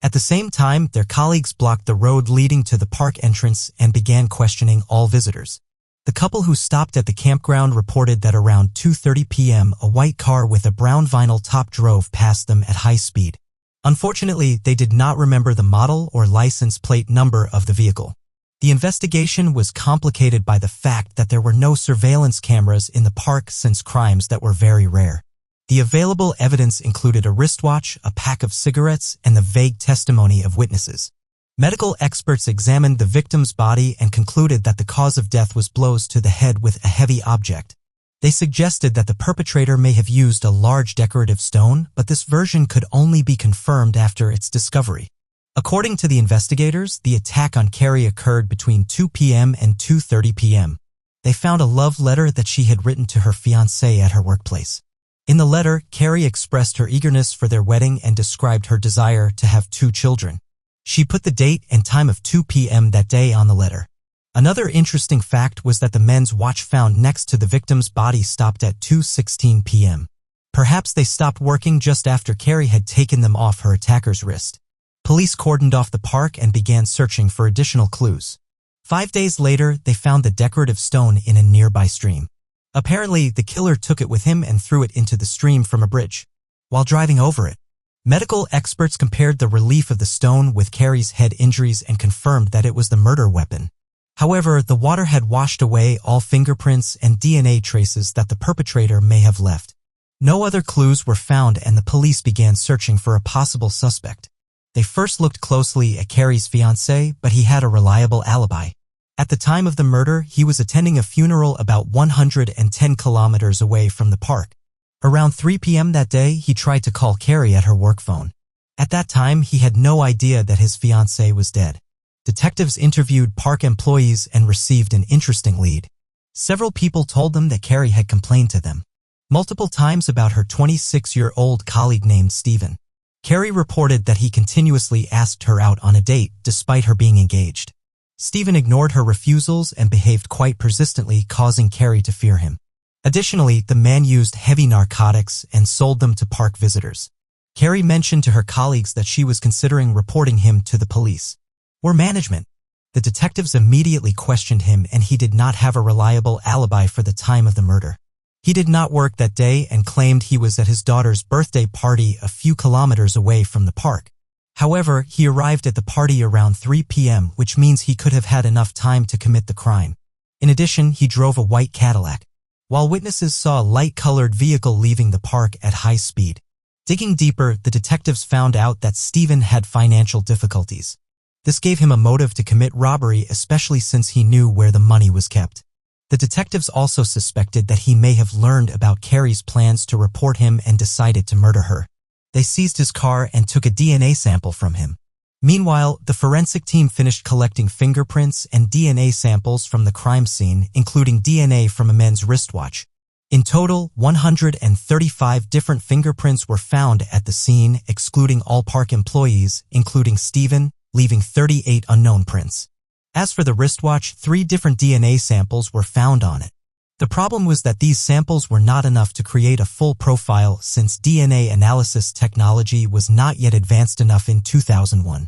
At the same time, their colleagues blocked the road leading to the park entrance and began questioning all visitors. The couple who stopped at the campground reported that around 2:30 p.m. a white car with a brown vinyl top drove past them at high speed. Unfortunately, they did not remember the model or license plate number of the vehicle. The investigation was complicated by the fact that there were no surveillance cameras in the park since crimes that were very rare. The available evidence included a wristwatch, a pack of cigarettes, and the vague testimony of witnesses. Medical experts examined the victim's body and concluded that the cause of death was blows to the head with a heavy object. They suggested that the perpetrator may have used a large decorative stone, but this version could only be confirmed after its discovery. According to the investigators, the attack on Carrie occurred between 2 p.m. and 2:30 p.m. They found a love letter that she had written to her fiancé at her workplace. In the letter, Carrie expressed her eagerness for their wedding and described her desire to have 2 children. She put the date and time of 2 p.m. that day on the letter. Another interesting fact was that the men's watch found next to the victim's body stopped at 2:16 p.m. Perhaps they stopped working just after Carrie had taken them off her attacker's wrist. Police cordoned off the park and began searching for additional clues. 5 days later, they found the decorative stone in a nearby stream. Apparently, the killer took it with him and threw it into the stream from a bridge. While driving over it, medical experts compared the relief of the stone with Carrie's head injuries and confirmed that it was the murder weapon. However, the water had washed away all fingerprints and DNA traces that the perpetrator may have left. No other clues were found and the police began searching for a possible suspect. They first looked closely at Carrie's fiancé, but he had a reliable alibi. At the time of the murder, he was attending a funeral about 110 kilometers away from the park. Around 3 p.m. that day, he tried to call Carrie at her work phone. At that time, he had no idea that his fiancée was dead. Detectives interviewed park employees and received an interesting lead. Several people told them that Carrie had complained to them multiple times about her 26-year-old colleague named Stephen. Carrie reported that he continuously asked her out on a date despite her being engaged. Stephen ignored her refusals and behaved quite persistently, causing Carrie to fear him. Additionally, the man used heavy narcotics and sold them to park visitors. Carrie mentioned to her colleagues that she was considering reporting him to the police or management. The detectives immediately questioned him and he did not have a reliable alibi for the time of the murder. He did not work that day and claimed he was at his daughter's birthday party a few kilometers away from the park. However, he arrived at the party around 3 p.m., which means he could have had enough time to commit the crime. In addition, he drove a white Cadillac. While witnesses saw a light-colored vehicle leaving the park at high speed. Digging deeper, the detectives found out that Stephen had financial difficulties. This gave him a motive to commit robbery, especially since he knew where the money was kept. The detectives also suspected that he may have learned about Carrie's plans to report him and decided to murder her. They seized his car and took a DNA sample from him. Meanwhile, the forensic team finished collecting fingerprints and DNA samples from the crime scene, including DNA from a men's wristwatch. In total, 135 different fingerprints were found at the scene, excluding all park employees, including Stephen, leaving 38 unknown prints. As for the wristwatch, 3 different DNA samples were found on it. The problem was that these samples were not enough to create a full profile since DNA analysis technology was not yet advanced enough in 2001.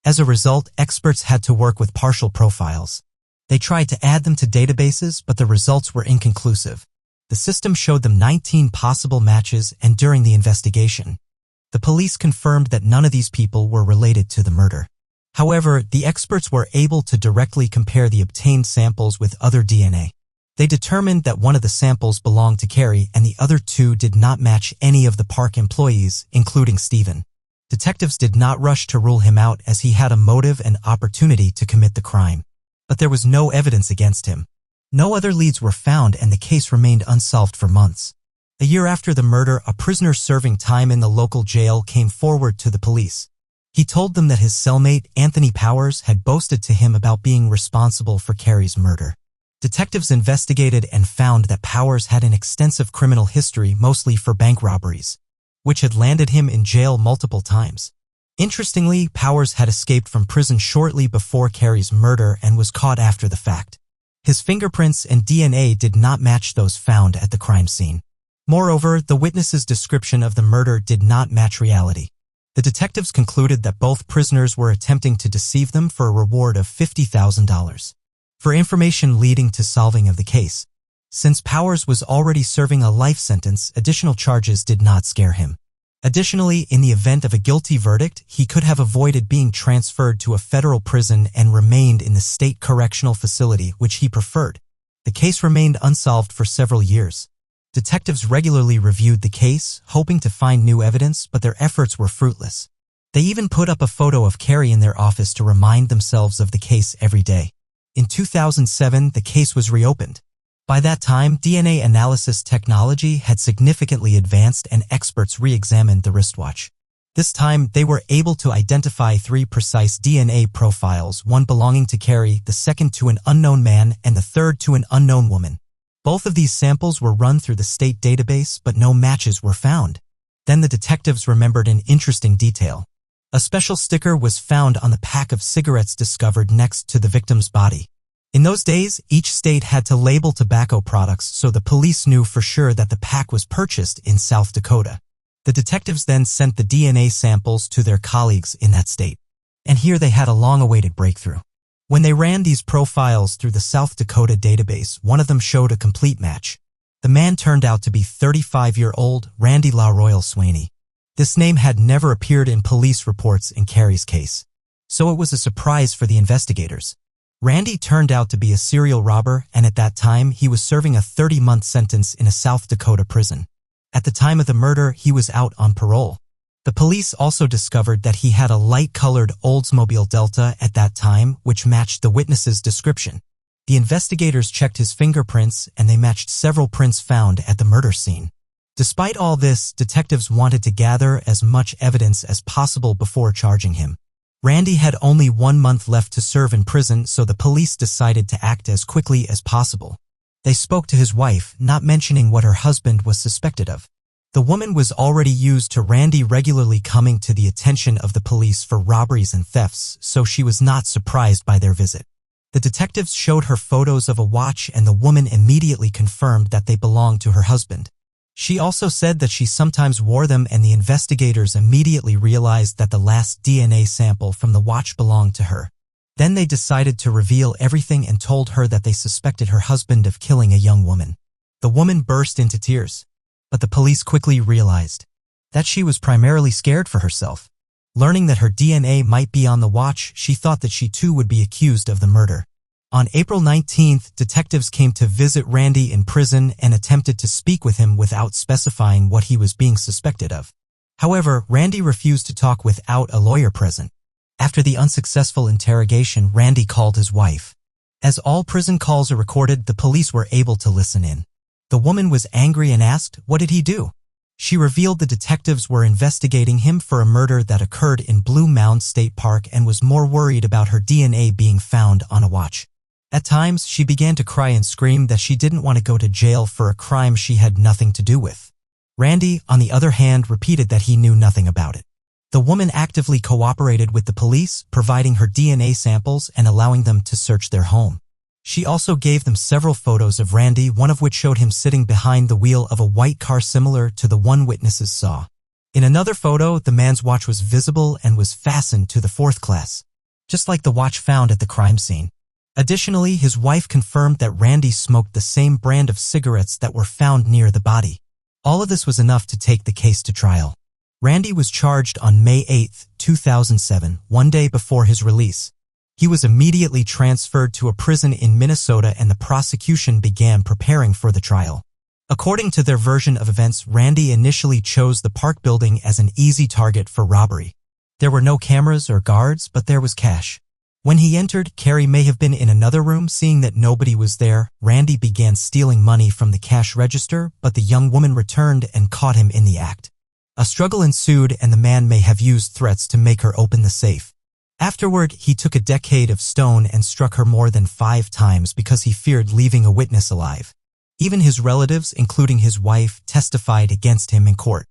As a result, experts had to work with partial profiles. They tried to add them to databases, but the results were inconclusive. The system showed them 19 possible matches, and during the investigation, the police confirmed that none of these people were related to the murder. However, the experts were able to directly compare the obtained samples with other DNA. They determined that one of the samples belonged to Carrie and the other 2 did not match any of the park employees, including Stephen. Detectives did not rush to rule him out as he had a motive and opportunity to commit the crime. But there was no evidence against him. No other leads were found and the case remained unsolved for months. A year after the murder, a prisoner serving time in the local jail came forward to the police. He told them that his cellmate, Anthony Powers, had boasted to him about being responsible for Carrie's murder. Detectives investigated and found that Powers had an extensive criminal history, mostly for bank robberies, which had landed him in jail multiple times. Interestingly, Powers had escaped from prison shortly before Carrie's murder and was caught after the fact. His fingerprints and DNA did not match those found at the crime scene. Moreover, the witness's description of the murder did not match reality. The detectives concluded that both prisoners were attempting to deceive them for a reward of $50,000. For information leading to solving of the case. Since Powers was already serving a life sentence, additional charges did not scare him. Additionally, in the event of a guilty verdict, he could have avoided being transferred to a federal prison and remained in the state correctional facility, which he preferred. The case remained unsolved for several years. Detectives regularly reviewed the case, hoping to find new evidence, but their efforts were fruitless. They even put up a photo of Carrie in their office to remind themselves of the case every day. In 2007, the case was reopened. By that time, DNA analysis technology had significantly advanced and experts re-examined the wristwatch. This time, they were able to identify 3 precise DNA profiles, one belonging to Carrie, the second to an unknown man, and the third to an unknown woman. Both of these samples were run through the state database, but no matches were found. Then the detectives remembered an interesting detail. A special sticker was found on the pack of cigarettes discovered next to the victim's body. In those days, each state had to label tobacco products, so the police knew for sure that the pack was purchased in South Dakota. The detectives then sent the DNA samples to their colleagues in that state. And here they had a long-awaited breakthrough. When they ran these profiles through the South Dakota database, one of them showed a complete match. The man turned out to be 35-year-old Randy LaRoyal Swaney. This name had never appeared in police reports in Carrie's case. So it was a surprise for the investigators. Randy turned out to be a serial robber, and at that time, he was serving a 30-month sentence in a South Dakota prison. At the time of the murder, he was out on parole. The police also discovered that he had a light-colored Oldsmobile Delta at that time, which matched the witness's description. The investigators checked his fingerprints, and they matched several prints found at the murder scene. Despite all this, detectives wanted to gather as much evidence as possible before charging him. Randy had only 1 month left to serve in prison, so the police decided to act as quickly as possible. They spoke to his wife, not mentioning what her husband was suspected of. The woman was already used to Randy regularly coming to the attention of the police for robberies and thefts, so she was not surprised by their visit. The detectives showed her photos of a watch, and the woman immediately confirmed that they belonged to her husband. She also said that she sometimes wore them, and the investigators immediately realized that the last DNA sample from the watch belonged to her. Then they decided to reveal everything and told her that they suspected her husband of killing a young woman. The woman burst into tears, but the police quickly realized that she was primarily scared for herself. Learning that her DNA might be on the watch, she thought that she too would be accused of the murder. On April 19th, detectives came to visit Randy in prison and attempted to speak with him without specifying what he was being suspected of. However, Randy refused to talk without a lawyer present. After the unsuccessful interrogation, Randy called his wife. As all prison calls are recorded, the police were able to listen in. The woman was angry and asked, "What did he do?" She revealed the detectives were investigating him for a murder that occurred in Blue Mound State Park and was more worried about her DNA being found on a watch. At times, she began to cry and scream that she didn't want to go to jail for a crime she had nothing to do with. Randy, on the other hand, repeated that he knew nothing about it. The woman actively cooperated with the police, providing her DNA samples and allowing them to search their home. She also gave them several photos of Randy, one of which showed him sitting behind the wheel of a white car similar to the one witnesses saw. In another photo, the man's watch was visible and was fastened to the 4th class, just like the watch found at the crime scene. Additionally, his wife confirmed that Randy smoked the same brand of cigarettes that were found near the body. All of this was enough to take the case to trial. Randy was charged on May 8, 2007, 1 day before his release. He was immediately transferred to a prison in Minnesota, and the prosecution began preparing for the trial. According to their version of events, Randy initially chose the park building as an easy target for robbery. There were no cameras or guards, but there was cash. When he entered, Carrie may have been in another room. Seeing that nobody was there, Randy began stealing money from the cash register, but the young woman returned and caught him in the act. A struggle ensued, and the man may have used threats to make her open the safe. Afterward, he took a decade of stone and struck her more than 5 times because he feared leaving a witness alive. Even his relatives, including his wife, testified against him in court.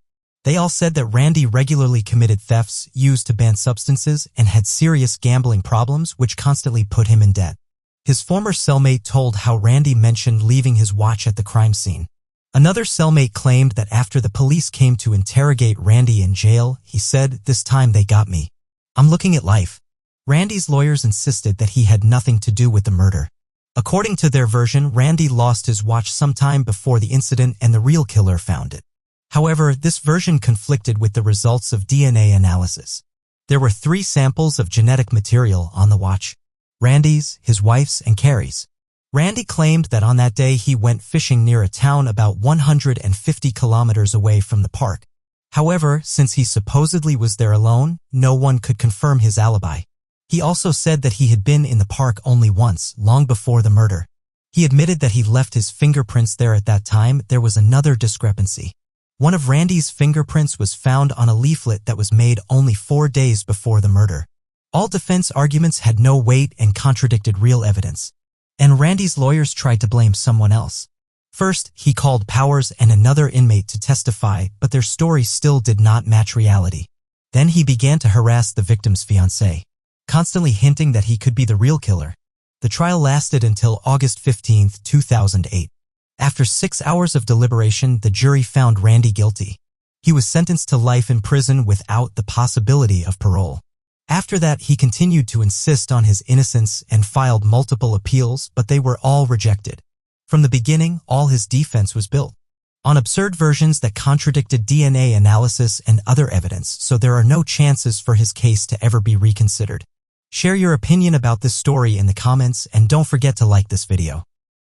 They all said that Randy regularly committed thefts, used to ban substances, and had serious gambling problems which constantly put him in debt. His former cellmate told how Randy mentioned leaving his watch at the crime scene. Another cellmate claimed that after the police came to interrogate Randy in jail, he said, "This time they got me. I'm looking at life." Randy's lawyers insisted that he had nothing to do with the murder. According to their version, Randy lost his watch sometime before the incident and the real killer found it. However, this version conflicted with the results of DNA analysis. There were 3 samples of genetic material on the watch: Randy's, his wife's, and Carrie's. Randy claimed that on that day he went fishing near a town about 150 kilometers away from the park. However, since he supposedly was there alone, no one could confirm his alibi. He also said that he had been in the park only once, long before the murder. He admitted that he left his fingerprints there at that time. There was another discrepancy. One of Randy's fingerprints was found on a leaflet that was made only 4 days before the murder. All defense arguments had no weight and contradicted real evidence. And Randy's lawyers tried to blame someone else. First, he called Powers and another inmate to testify, but their story still did not match reality. Then he began to harass the victim's fiancée, constantly hinting that he could be the real killer. The trial lasted until August 15, 2008. After 6 hours of deliberation, the jury found Randy guilty. He was sentenced to life in prison without the possibility of parole. After that, he continued to insist on his innocence and filed multiple appeals, but they were all rejected. From the beginning, all his defense was built on absurd versions that contradicted DNA analysis and other evidence, so there are no chances for his case to ever be reconsidered. Share your opinion about this story in the comments and don't forget to like this video.